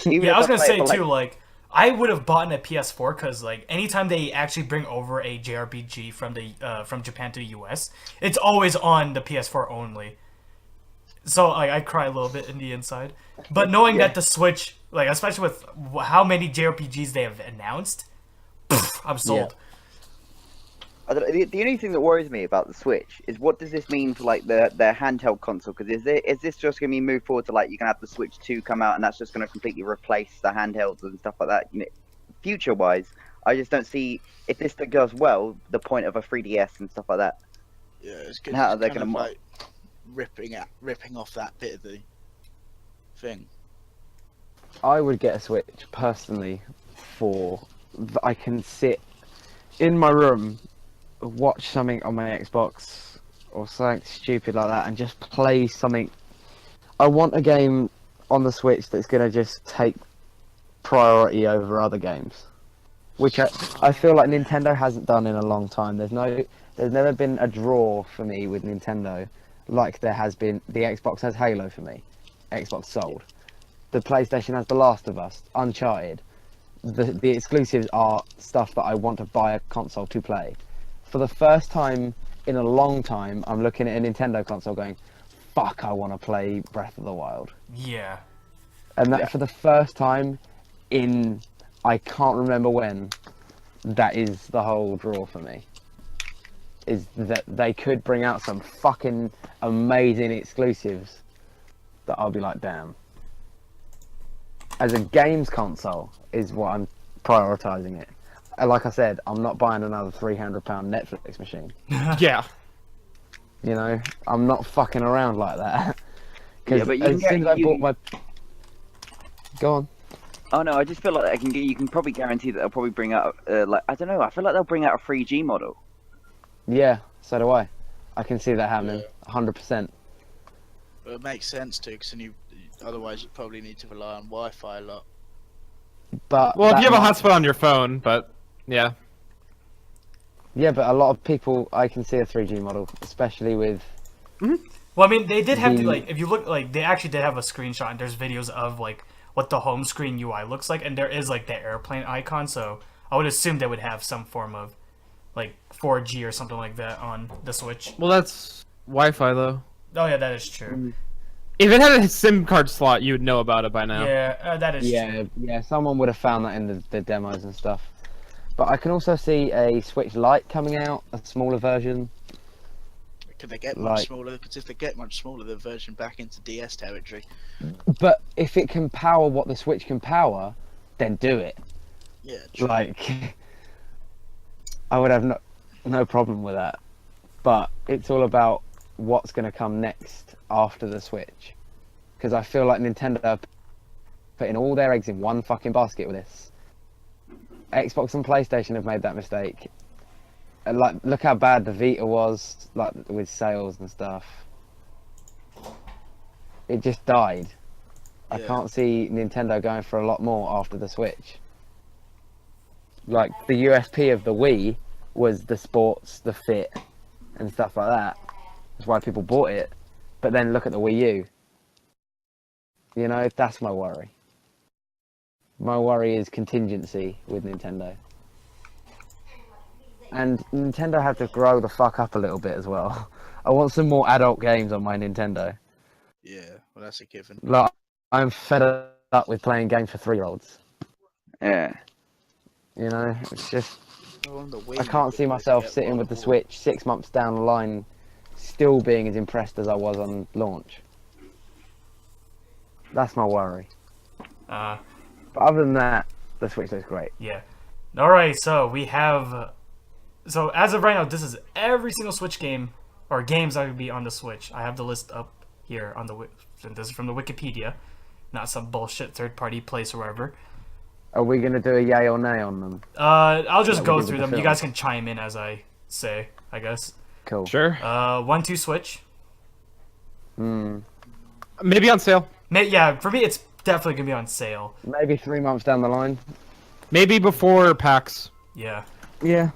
Even Yeah, if I was gonna play say it for, too. Like, I would have bought a PS4 because like anytime they actually bring over a JRPG from Japan to the US, it's always on the PS4 only. So like I cry a little bit in the inside, but knowing that the Switch, like especially with how many JRPGs they have announced, I'm sold. I don't know, the only thing that worries me about the Switch is what does this mean for like their handheld console? Because is this just going to be moved forward to like you can have the Switch 2 come out and that's just going to completely replace the handhelds and stuff like that? You know, future wise, I just don't see if this does well the point of a 3DS and stuff like that. yeah, it's good. How are It's they kind gonna of mo- like ripping off that bit of the thing. I would get a Switch personally for I can sit in my room, watch something on my Xbox or something stupid like that and just play something. I want a game on the Switch that's going to just take priority over other games, which I feel like Nintendo hasn't done in a long time. There's never been a draw for me with Nintendo like there has been. The Xbox has Halo for me. Xbox sold. The PlayStation has The Last of Us, Uncharted. The exclusives are stuff that I want to buy a console to play. For the first time in a long time, I'm looking at a Nintendo console going, fuck, I want to play Breath of the Wild. Yeah. And that for the first time in, I can't remember when, that is the whole draw for me. Is that they could bring out some fucking amazing exclusives that I'll be like, damn. As a games console is what I'm prioritising it. And like I said, I'm not buying another £300 Netflix machine. Yeah. You know, I'm not fucking around like that. Yeah, Because but you can as soon as I get bought my, go on. Oh no, I just feel like you can probably guarantee that they'll probably bring out like I don't know. I feel like they'll bring out a 3G model. Yeah, so do I. I can see that happening, Yeah. 100%. But it makes sense too, because otherwise you probably need to rely on Wi-Fi a lot. But Well, if that you have a might- hotspot on your phone, but yeah. yeah, but a lot of people, I can see a 3G model, especially with. Well, I mean, they did have to, The- like, if you look, like, they actually did have a screenshot, and there's videos of, like, what the home screen UI looks like, and there is, like, the airplane icon, so I would assume they would have some form of, like, 4G or something like that on the Switch. Well, that's Wi-Fi though. Oh, yeah, that is true. If it had a SIM card slot, you would know about it by now. Yeah, that is Yeah, true. yeah, someone would have found that in the demos and stuff. But I can also see a Switch Lite coming out, a smaller version. Could they get Like- much smaller? Because if they get much smaller, the version back into DS territory. But if it can power what the Switch can power, then do it. Yeah, true. Like, I would have no problem with that. But it's all about what's going to come next after the Switch. Because I feel like Nintendo are putting all their eggs in one fucking basket with this. Xbox and PlayStation have made that mistake. And like, look how bad the Vita was, like with sales and stuff. It just died. I Yeah. can't see Nintendo going for a lot more after the Switch. Like, the USP of the Wii was the sports, the fit, and stuff like that. That's why people bought it. But then look at the Wii U. You know, that's my worry. My worry is contingency with Nintendo. And Nintendo have to grow the fuck up a little bit as well. I want some more adult games on my Nintendo. Yeah, well, that's a given. Like, I'm fed up with playing games for 3-year-olds. Yeah. You know, it's just, Well, on the Wii, I can't you see could myself get sitting one with the or- Switch 6 months down the line still being as impressed as I was on launch. That's my worry. Uh, But other than that, the Switch looks great. yeah. Alright, so we have... So, as of right now, this is every single Switch game, or games that would be on the Switch. I have the list up here on the... This is from the Wikipedia, not some bullshit third-party place or wherever. Are we going to do a yay or nay on them? I'll just Like we go did with through the them. You film. guys can chime in as I say, I guess. Cool. Sure. 1-2 Switch. Hmm. Maybe on sale. Yeah, for me, it's definitely gonna be on sale. Maybe 3 months down the line. Maybe before PAX. Yeah. Yeah.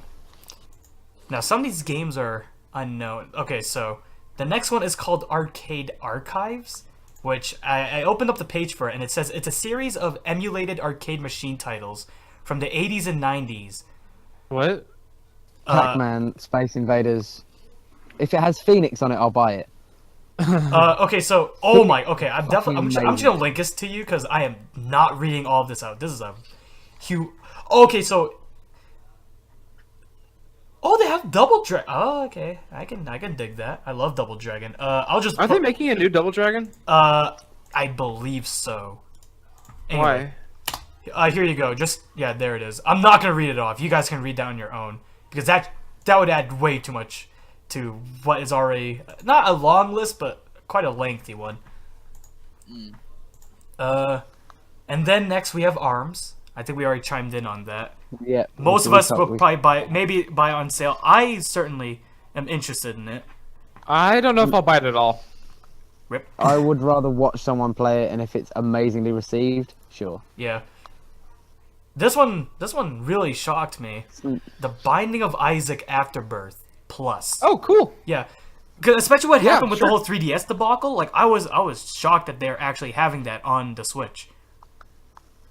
Now, some of these games are unknown. Okay, so the next one is called Arcade Archives, which I opened up the page for it, and it says it's a series of emulated arcade machine titles from the 80s and 90s. What? Pac-Man, Space Invaders. If it has Phoenix on it, I'll buy it. Okay, so okay, I'm definitely I'm just amazing. gonna link this to you because I am not reading all of this out. This is a huge. Okay, so they have Double Dragon. Oh, okay, I can dig that. I love Double Dragon. I'll just. Are they making a new Double Dragon? I believe so. Anyway, here you go. Just there it is. I'm not gonna read it off. You guys can read that on your own because that would add way too much to what is already not a long list, but quite a lengthy one. And then next we have ARMS. I think we already chimed in on that. Yeah. Most of us will probably buy on sale. I certainly am interested in it. I don't know if I'll buy it at all. Rip. I would rather watch someone play it, and if it's amazingly received, sure. Yeah. This one really shocked me. The Binding of Isaac Afterbirth Plus. Oh, cool. Yeah. 'Cause especially what Yeah, happened with the sure. whole 3DS debacle. Like I was shocked that they're actually having that on the Switch.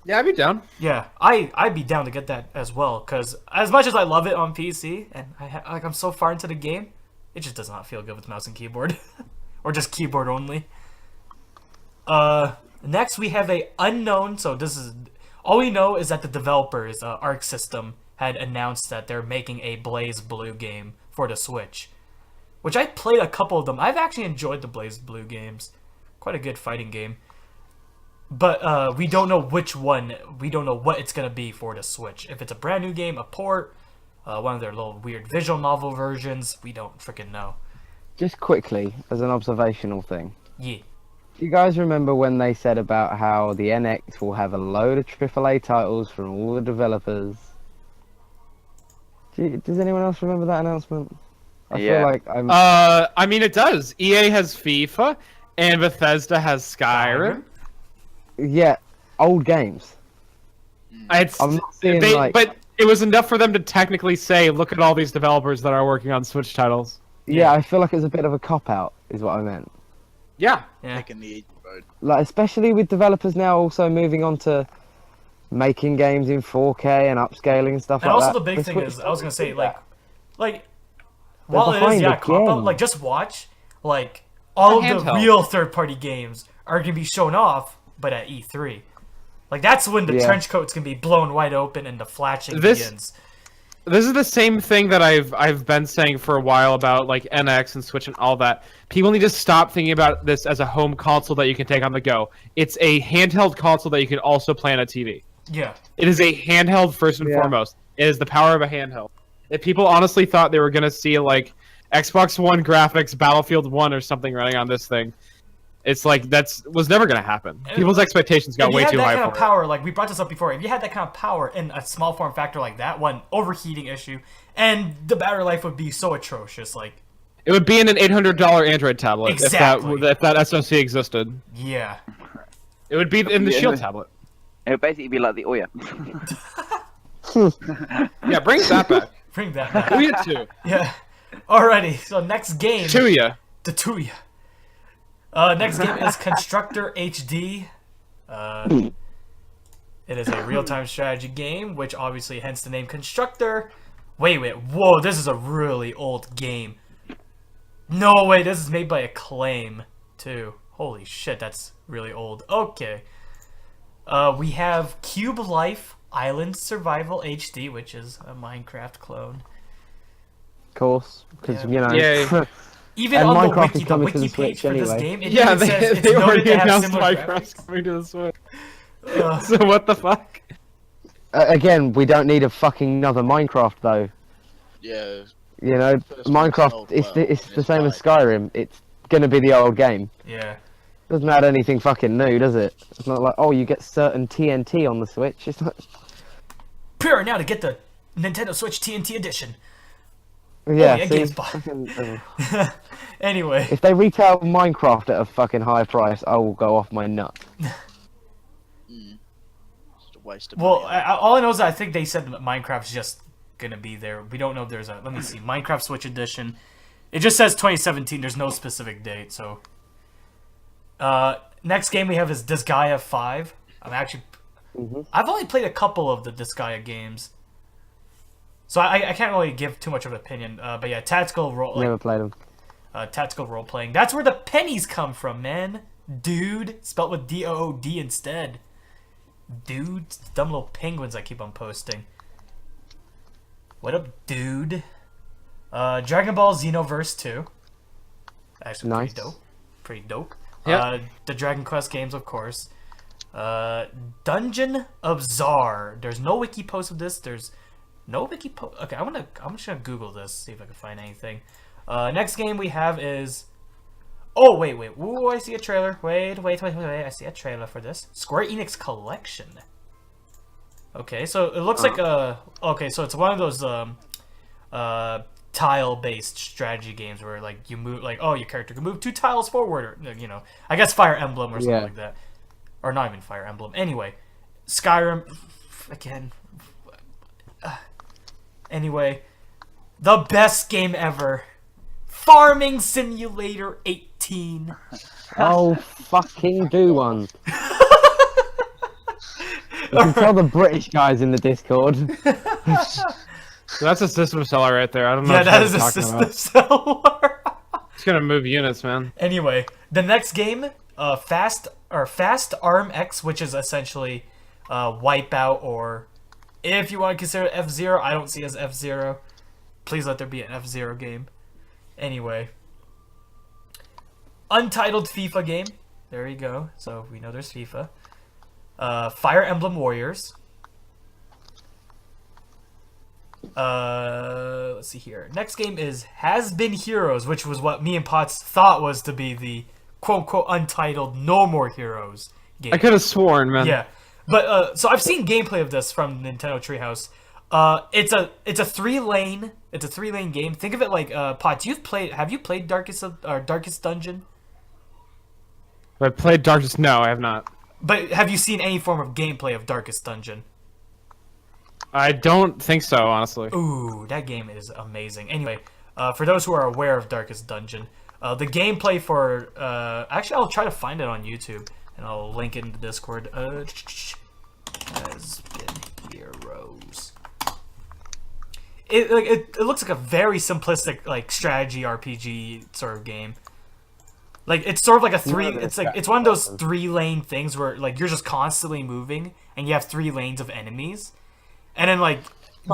Yeah, I'd be down. Yeah, I'd be down to get that as well. Cause as much as I love it on PC, and I'm so far into the game, it just does not feel good with mouse and keyboard, or just keyboard only. Next we have a unknown. So this is all we know is that the developers, Arc System, had announced that they're making a Blaze Blue game for the Switch, which I played a couple of them. I've actually enjoyed the Blaze Blue games. Quite a good fighting game. But we don't know which one. We don't know what it's going to be for the Switch. If it's a brand new game, a port, one of their little weird visual novel versions, we don't freaking know. Just quickly, as an observational thing. Yeah. Do you guys remember when they said about how the NX will have a load of AAA titles from all the developers? Does anyone else remember that announcement? I feel Yeah. like I'm. I mean, it does. EA has FIFA, and Bethesda has Skyrim. Yeah, old games. It's I'm not seeing, like- but it was enough for them to technically say, "Look at all these developers that are working on Switch titles." Yeah, I feel like it's a bit of a cop out, is what I meant. Yeah, Yeah. Taking the easy road. Like, especially with developers now also moving on to making games in 4K and upscaling and stuff And like that. also the big thing Switch is, I was gonna doesn't say, do like, that. while it is, behind yeah, the cop out, game. like, just watch, like, all of the handheld. real third-party games are gonna be shown off, but at E3. Like, that's when the Yeah. trench coat's gonna be blown wide open and the flashing This- begins. this is the same thing that I've been saying for a while about like NX and Switch and all that. People need to stop thinking about this as a home console that you can take on the go. It's a handheld console that you can also play on a TV. Yeah. It is a handheld first and Yeah. foremost. It is the power of a handheld. If people honestly thought they were gonna see like Xbox One graphics, Battlefield 1 or something running on this thing, it's like was never gonna happen. People's expectations got If you way had too that high kind for of it. power, like we brought this up before, if you had that kind of power in a small form factor like that, one overheating issue, and the battery life would be so atrocious. Like, It would be in an $800 Android tablet Exactly. if that SoC existed. yeah, It would be in the Yeah. Shield tablet. It would basically be like the Ouya. Yeah, bring that back. bring that back. Ouya 2. Yeah. Alrighty. So next game, Tuya. the Tuya. Next game is Constructor HD. It is a real-time strategy game, which obviously hence the name Constructor. Wait, whoa! This is a really old game. No way, this is made by Acclaim too. Holy shit, that's really old. Okay. We have Cube Life Island Survival HD, which is a Minecraft clone. Of course, because Yeah. Yay. Even And on Minecraft the is wiki, the coming to wiki the page Switch for this anyway. game, it Yeah, even says it's they noted already to have announced similar Minecraft graphics. coming to the Switch. Ugh. So what the fuck? Again, we don't need a fucking another Minecraft though. Yeah. You know, First one's Minecraft. old It's world, it's and the it's same as died. Skyrim. It's gonna be the old game. Yeah. Doesn't add anything fucking new, does it? It's not like, oh, you get certain TNT on the Switch. It's not. Prepare now to get the Nintendo Switch TNT edition. Yeah. yeah, see, GameSpot. fucking, Anyway, if they retail Minecraft at a fucking high price, I will go off my nut. Just a waste of well, money. all I know is that I think they said that Minecraft's just gonna be there. We don't know if there's a. Let me see, Minecraft Switch edition. It just says 2017. There's no specific date. So, next game we have is Disgaea 5. I'm actually. I've only played a couple of the Disgaea games, so I can't really give too much of an opinion. But yeah, tactical role. Never played them. Tactical role playing. That's where the pennies come from, man. Dude, spelt with D-O-O-D instead. Dude, dumb little penguins I keep on posting. What up, dude? Dragon Ball Xenoverse 2. Actually, Nice. pretty dope. Pretty dope. Yep. The Dragon Quest games, of course. Dungeon of Czar. There's no wiki post of this. There's no wiki post. Okay, I'm just gonna Google this, see if I can find anything. Next game we have is. Oh wait. Ooh, I see a trailer. Wait. I see a trailer for this. Square Enix Collection. Okay, so it looks like okay, so it's one of those tile-based strategy games where like you move, like, oh, your character can move 2 tiles forward, or you know, I guess Fire Emblem or something Yeah. like that, or not even Fire Emblem. Anyway, Skyrim again. Anyway, the best game ever, Farming Simulator 18. Oh, fucking do one. You can tell the British guys in the Discord. So that's a system seller right there. I don't know. Yeah, what that you're is a talking system about. seller. It's gonna move units, man. Anyway, the next game, Fast Arm X, which is essentially Wipeout, or if you want to consider it F-Zero, I don't see it as F-Zero. Please let there be an F-Zero game. Anyway, untitled FIFA game. There you go. So we know there's FIFA. Fire Emblem Warriors. Let's see here. Next game is Has Been Heroes, which was what me and Potts thought was to be the quote-unquote untitled No More Heroes game. I could have sworn, man. Yeah, but so I've seen gameplay of this from Nintendo Treehouse. It's a three-lane game. Think of it like Potts. Have you played Darkest Dungeon? I played Darkest. No, I have not. But have you seen any form of gameplay of Darkest Dungeon? I don't think so, honestly. Ooh, that game is amazing. Anyway, for those who are aware of Darkest Dungeon, the gameplay for actually I'll try to find it on YouTube and I'll link it in the Discord. Has Been Heroes. It looks like a very simplistic like strategy RPG sort of game. Like it's sort of like it's one of those 3-lane things where like you're just constantly moving and you have 3 lanes of enemies. And then like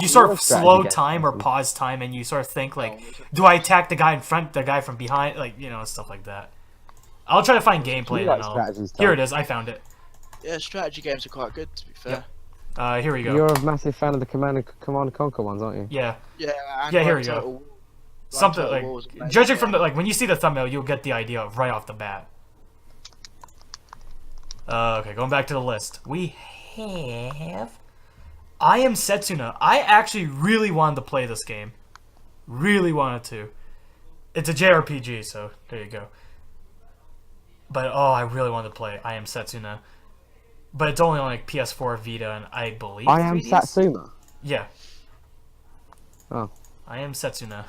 you sort of slow time or pause time and you sort of think like, do I attack the guy in front, the guy from behind, like, you know, stuff like that. I'll try to find gameplay and here it is, I found it. Yeah, strategy games are quite good to be fair. Yep. Here we go. You're a massive fan of the Command and Conquer ones, aren't you? Yeah. Yeah, and Yeah, here like we go. Total- Something Total like War was amazing, judging yeah. from the like when you see the thumbnail, you'll get the idea right off the bat. Okay, going back to the list. We have I Am Setsuna. I actually really wanted to play this game. Really wanted to. It's a JRPG, so there you go. But oh, I really wanted to play I Am Setsuna. But it's only on like PS4, Vita, and I believe I Am 3DS? Satsuma. Yeah. Oh. I Am Setsuna.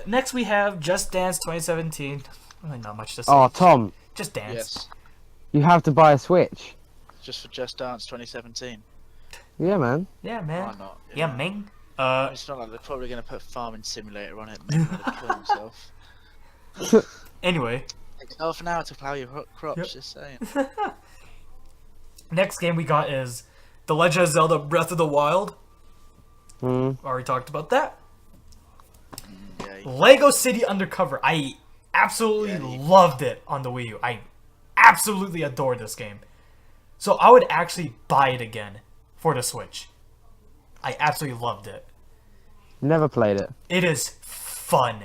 Next we have Just Dance 2017. Really not much to say. Oh, Tom, Just Dance. Yes, you have to buy a Switch. just for Just Dance 2017. Yeah, man. Yeah, Why man. not? Yeah, Ming. It's not like they're probably going to put Farming Simulator on it. Maybe he'll kill himself. Anyway, Takes half an hour to plough your crops. Yep. Just saying. next game we got is The Legend of Zelda Breath of the Wild. Already talked about that. Yeah, Lego City Undercover. I absolutely loved it on the Wii U. I absolutely adored this game. So I would actually buy it again for the Switch. I absolutely loved it. Never played it. It is fun.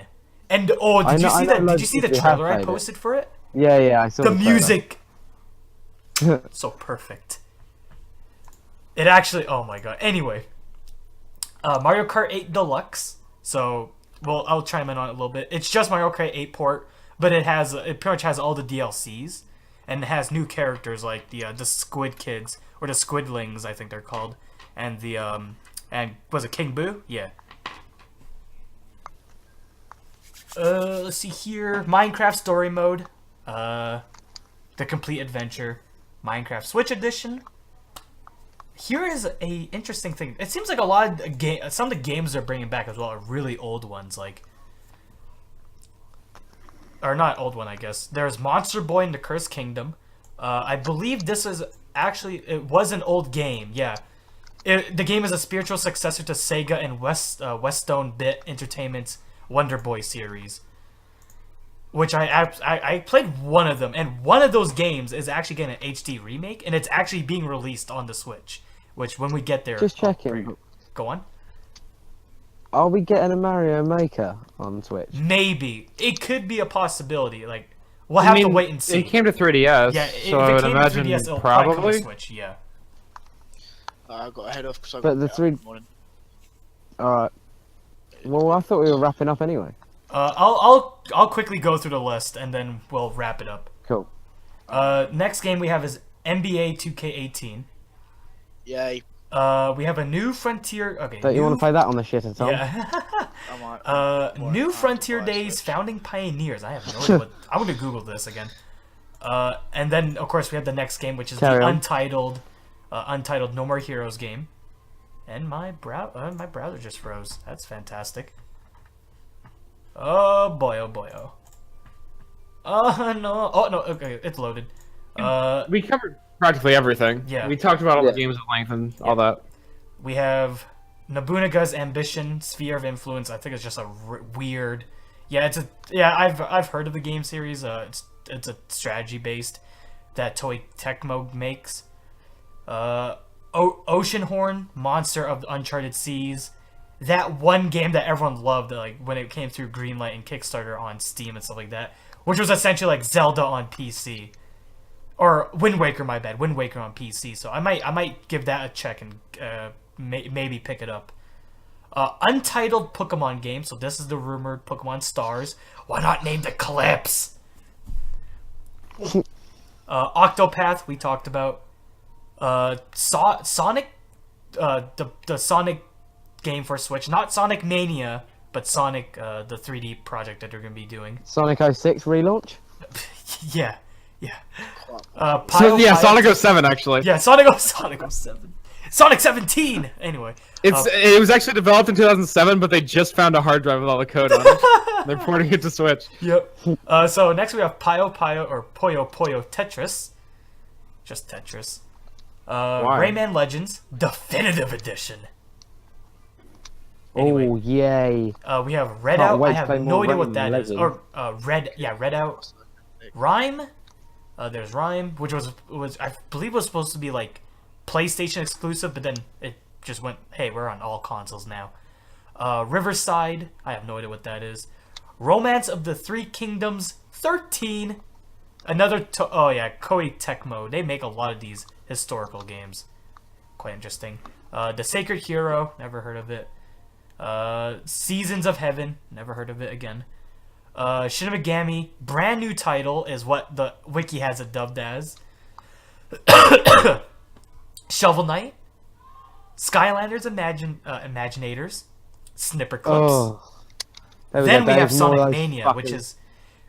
And oh, did you see that? Did you see the trailer I posted for it? Yeah, I saw The trailer. music, so perfect. It actually, oh my god. Anyway, Mario Kart 8 Deluxe. So, well, I'll chime in on it a little bit. It's just Mario Kart 8 port, but it pretty much has all the DLCs, and it has new characters like the Squid Kids or the Squidlings, I think they're called, and the and was it King Boo? Yeah. Let's see here. Minecraft Story Mode. The Complete Adventure. Minecraft Switch Edition. Here is a interesting thing. It seems like a lot of some of the games they're bringing back as well are really old ones, like, or not old one, I guess. There's Monster Boy and the Cursed Kingdom. I believe this is actually, it was an old game. Yeah, the game is a spiritual successor to Sega and Westone Bit Entertainment's Wonder Boy series, which I played one of them, and one of those games is actually getting an HD remake, and it's actually being released on the Switch, which when we get there, Just checking. Go on. Are we getting a Mario Maker on Switch? Maybe it could be a possibility. Like we'll have to wait and see. It came to 3DS, Yeah, so I if it would came imagine to 3DS, it'll probably. come to Switch. Yeah. I've got to head off because I've But got the to get three- up in the morning. Alright. Well, I thought we were wrapping up anyway. I'll quickly go through the list and then we'll wrap it up. Cool. Next game we have is NBA 2K18. Yay. We have a New Frontier. Okay. Don't you want to play that on the shitter, Tom? Yeah. I might. New Frontier buy a Days Switch. Founding Pioneers. I have no idea what. I'm gonna Google this again. And then of course we have the next game, which is Carry the on. Untitled No More Heroes game. And my browser just froze. That's fantastic. Oh boy! Oh boy! Oh. Oh no! Oh no! Okay, it's loaded. We covered practically everything. Yeah. We talked about all Yeah. the games at length and all that. We have Nobunaga's Ambition, Sphere of Influence. I think it's just a weird. Yeah, I've heard of the game series. It's a strategy based that Toei Tecmo makes. Oceanhorn, Monster of the Uncharted Seas. That one game that everyone loved, like when it came through Greenlight and Kickstarter on Steam and stuff like that, which was essentially like Zelda on PC, or Wind Waker. My bad, Wind Waker on PC. So I might give that a check and maybe pick it up. Untitled Pokemon game. So this is the rumored Pokemon Stars. Why not name the Calypse? Octopath we talked about. Sonic, the Sonic game for Switch, not Sonic Mania, but Sonic, the 3D project that they're gonna be doing. Sonic 06 relaunch. Yeah. So, yeah, Sonic 07 actually. Yeah, Sonic 07. Sonic 17. Anyway, It was actually developed in 2007, but they just found a hard drive with all the code on it. They're porting it to Switch. Yep. So next we have Puyo Tetris. Just Tetris. Rayman Legends Definitive Edition. Anyway, Oh yay! we have Red Can't Out. wait I to have play no more idea what Rayman that is. Legends. Or Red Out. Rhyme. There's Rhyme, which was I believe was supposed to be like PlayStation exclusive, but then it just went, hey, we're on all consoles now. Riverside. I have no idea what that is. Romance of the Three Kingdoms 13. Another Koei Tecmo. They make a lot of these historical games. Quite interesting. The Sacred Hero. Never heard of it. Seasons of Heaven. Never heard of it again. Shin Megami. Brand new title is what the wiki has it dubbed as. Shovel Knight. Skylanders Imaginators. Snipper Clips. Oh. Then we have There's more Sonic of those Mania, fuckers.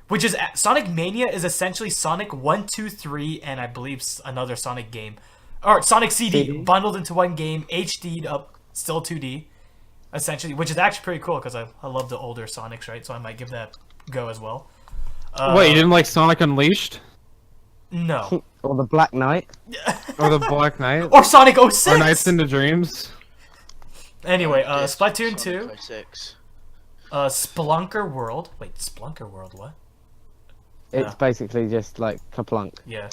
which is Sonic Mania is essentially Sonic 1, 2, 3, and I believe another Sonic game, or Sonic CD bundled into one game, HD'd up, still 2D, essentially, which is actually pretty cool because I love the older Sonics, right? So I might give that a go as well. Wait, you didn't like Sonic Unleashed? No. Or the Black Knight. Or the Black Knight? Or Sonic 06. Or Nights into Dreams? Anyway, Yes, Splatoon Sonic 2, 06. Spelunker World. Wait, Spelunker World, what? It's basically just like Kaplunk. Yeah.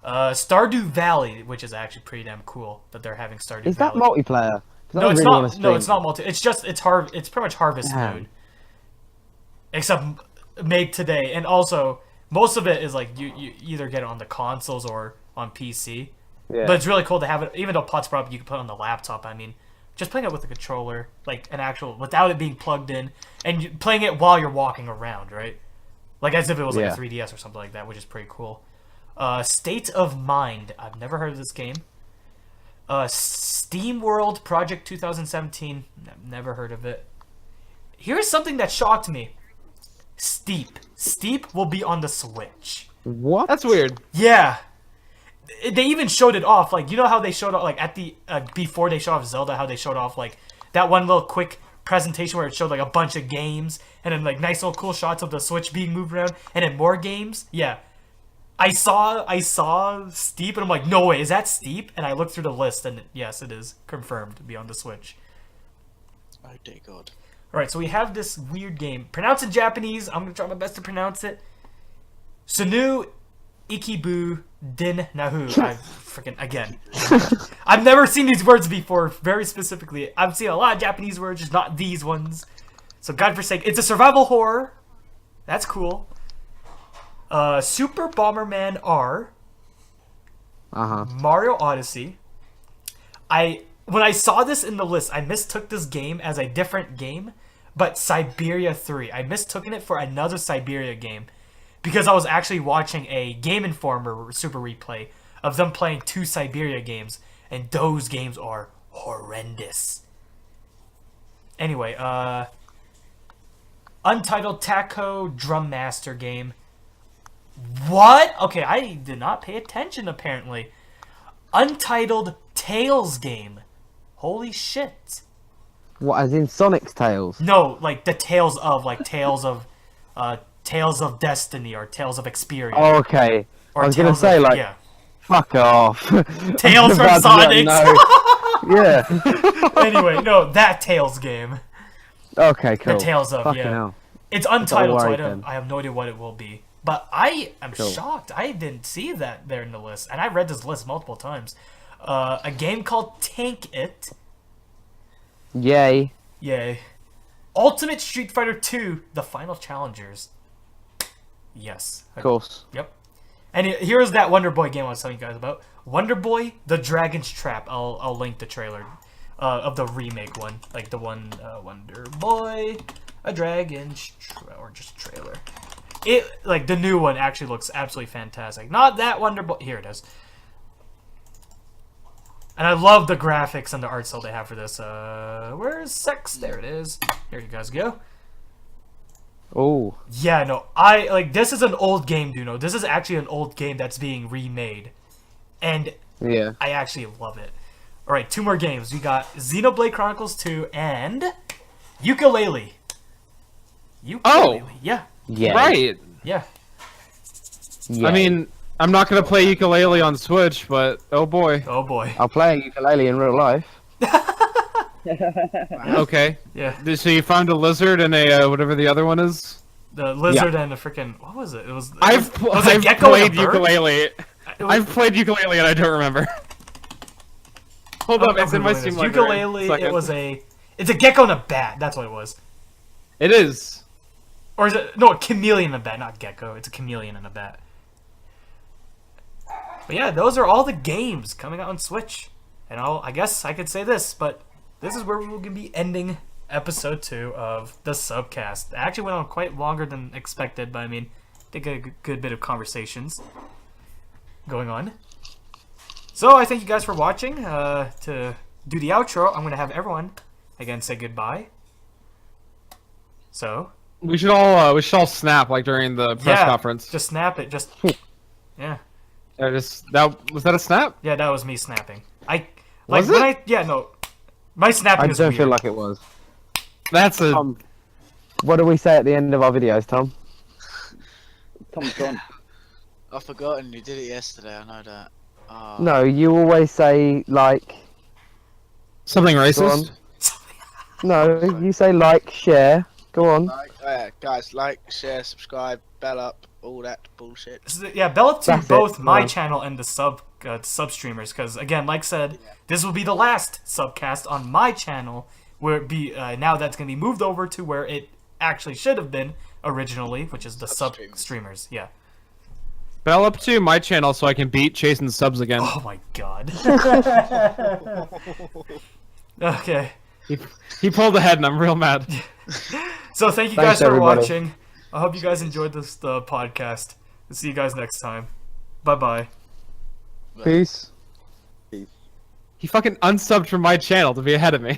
Stardew Valley, which is actually pretty damn cool that they're having Stardew Is that Valley. multiplayer? 'Cause I No, it's really wanna not. No, it's stream. not multi. It's just it's pretty much Harvest Damn. Moon, except made today. And also, most of it is like you either get it on the consoles or on PC. Yeah. But it's really cool to have it. Even though Pot's brought up, you can put it on the laptop. I mean, just playing it with a controller, like an actual, without it being plugged in, and playing it while you're walking around, right? Like as if it was like Yeah. a 3DS or something like that, which is pretty cool. State of Mind. I've never heard of this game. Steam World Project 2017. Never heard of it. Here's something that shocked me. Steep. Steep will be on the Switch. What? That's weird. Yeah. They even showed it off. Like, you know how they showed off, like, at the, before they showed off Zelda, how they showed off, like, that one little quick presentation where it showed, like, a bunch of games, and then, like, nice little cool shots of the Switch being moved around, and then more games? Yeah. I saw Steep, and I'm like, no way, is that Steep? And I looked through the list, and yes, it is confirmed to be on the Switch. Oh dear God. Alright, so we have this weird game. Pronounce in Japanese. I'm going to try my best to pronounce it. Sunu Ikibu Din Nahu. I freaking, again. I've never seen these words before, very specifically. I've seen a lot of Japanese words, just not these ones. So, God forsake. It's a survival horror. That's cool. Super Bomberman R. Uh-huh. Mario Odyssey. When I saw this in the list, I mistook this game as a different game, but Siberia 3. I mistooken it for another Siberia game because I was actually watching a Game Informer Super Replay of them playing 2 Siberia games, and those games are horrendous. Anyway, Untitled Taco Drum Master game. What? Okay, I did not pay attention apparently. Untitled Tales game. Holy shit. What, as in Sonic's Tales? No, like the Tales of, like Tales of Destiny or Tales of Experience. Oh, okay. Or I was gonna Tales say, of, like, yeah. fuck off. Tales from About to Sonic. let know. Yeah. Anyway, no, that Tales game. Okay, cool. The Tales of, Fucking yeah. hell. It's untitled, so worried then. I have no idea what it will be. But I am Cool. shocked. I didn't see that there in the list. And I read this list multiple times. A game called Tank It. Yay. Yay. Ultimate Street Fighter 2: The Final Challengers. Yes. Of course. Yep. And here's that Wonder Boy game I was telling you guys about. Wonder Boy: The Dragon's Trap. I'll link the trailer of the remake one, like the one Wonder Boy, a Dragon's or just trailer. It like the new one actually looks absolutely fantastic. Not that Wonder Boy. Here it is. And I love the graphics and the art style they have for this. Where's Sex? There it is. Here you guys go. Oh. Yeah, no, I like this is an old game, Duno. This is actually an old game that's being remade, and Yeah. I actually love it. All right, 2 more games. We got Xenoblade Chronicles 2 and Ukulele. Ukulele. Yeah. Yeah. Right. Yeah. Yeah. I mean, I'm not gonna play ukulele on Switch, but oh boy. Oh boy. I'll play a ukulele in real life. Okay. Yeah. So you found a lizard and a whatever the other one is. The lizard and the freaking what was it? It was. I've was it gecko and played a bird? ukulele. It was- I've played ukulele and I don't remember. Hold up, it's in my Googling Steam this. library. Ukulele. Second. It was a. It's a gecko and a bat. That's what it was. It is. Or is it no a chameleon and a bat? Not gecko. It's a chameleon and a bat. But yeah, those are all the games coming out on Switch. And I guess I could say this, but this is where we will be ending episode 2 of the SubCast. It actually went on quite longer than expected, but I mean, I think a good bit of conversations going on. So I thank you guys for watching. To do the outro, I'm going to have everyone again say goodbye. So We should all snap like during the press yeah, conference. just snap it. Just yeah. Was that a snap? Yeah, that was me snapping. Was when it? My snapping I is don't weird. feel like it was. That's a What do we say at the end of our videos, Tom? Tom's gone. I've forgotten you did it yesterday. I know that. Oh. No, you always say like. something Go on. racist. No, you say like, share. Go on. Guys, like, share, subscribe, bell up, all that bullshit. Yeah, bell up to That's both it, my yeah. channel and the sub streamers, because again, like said, this will be the last subcast on my channel. Where it be now that's gonna be moved over to where it actually should have been originally, which is the sub streamers. Yeah. Bell up to my channel so I can beat chasing subs again. Oh my god. Okay. He pulled ahead and I'm real mad. So thank you Thanks, guys for everybody. watching. I hope you guys enjoyed this podcast. I'll see you guys next time. Bye bye. Peace. He fucking unsubbed from my channel to be ahead of me.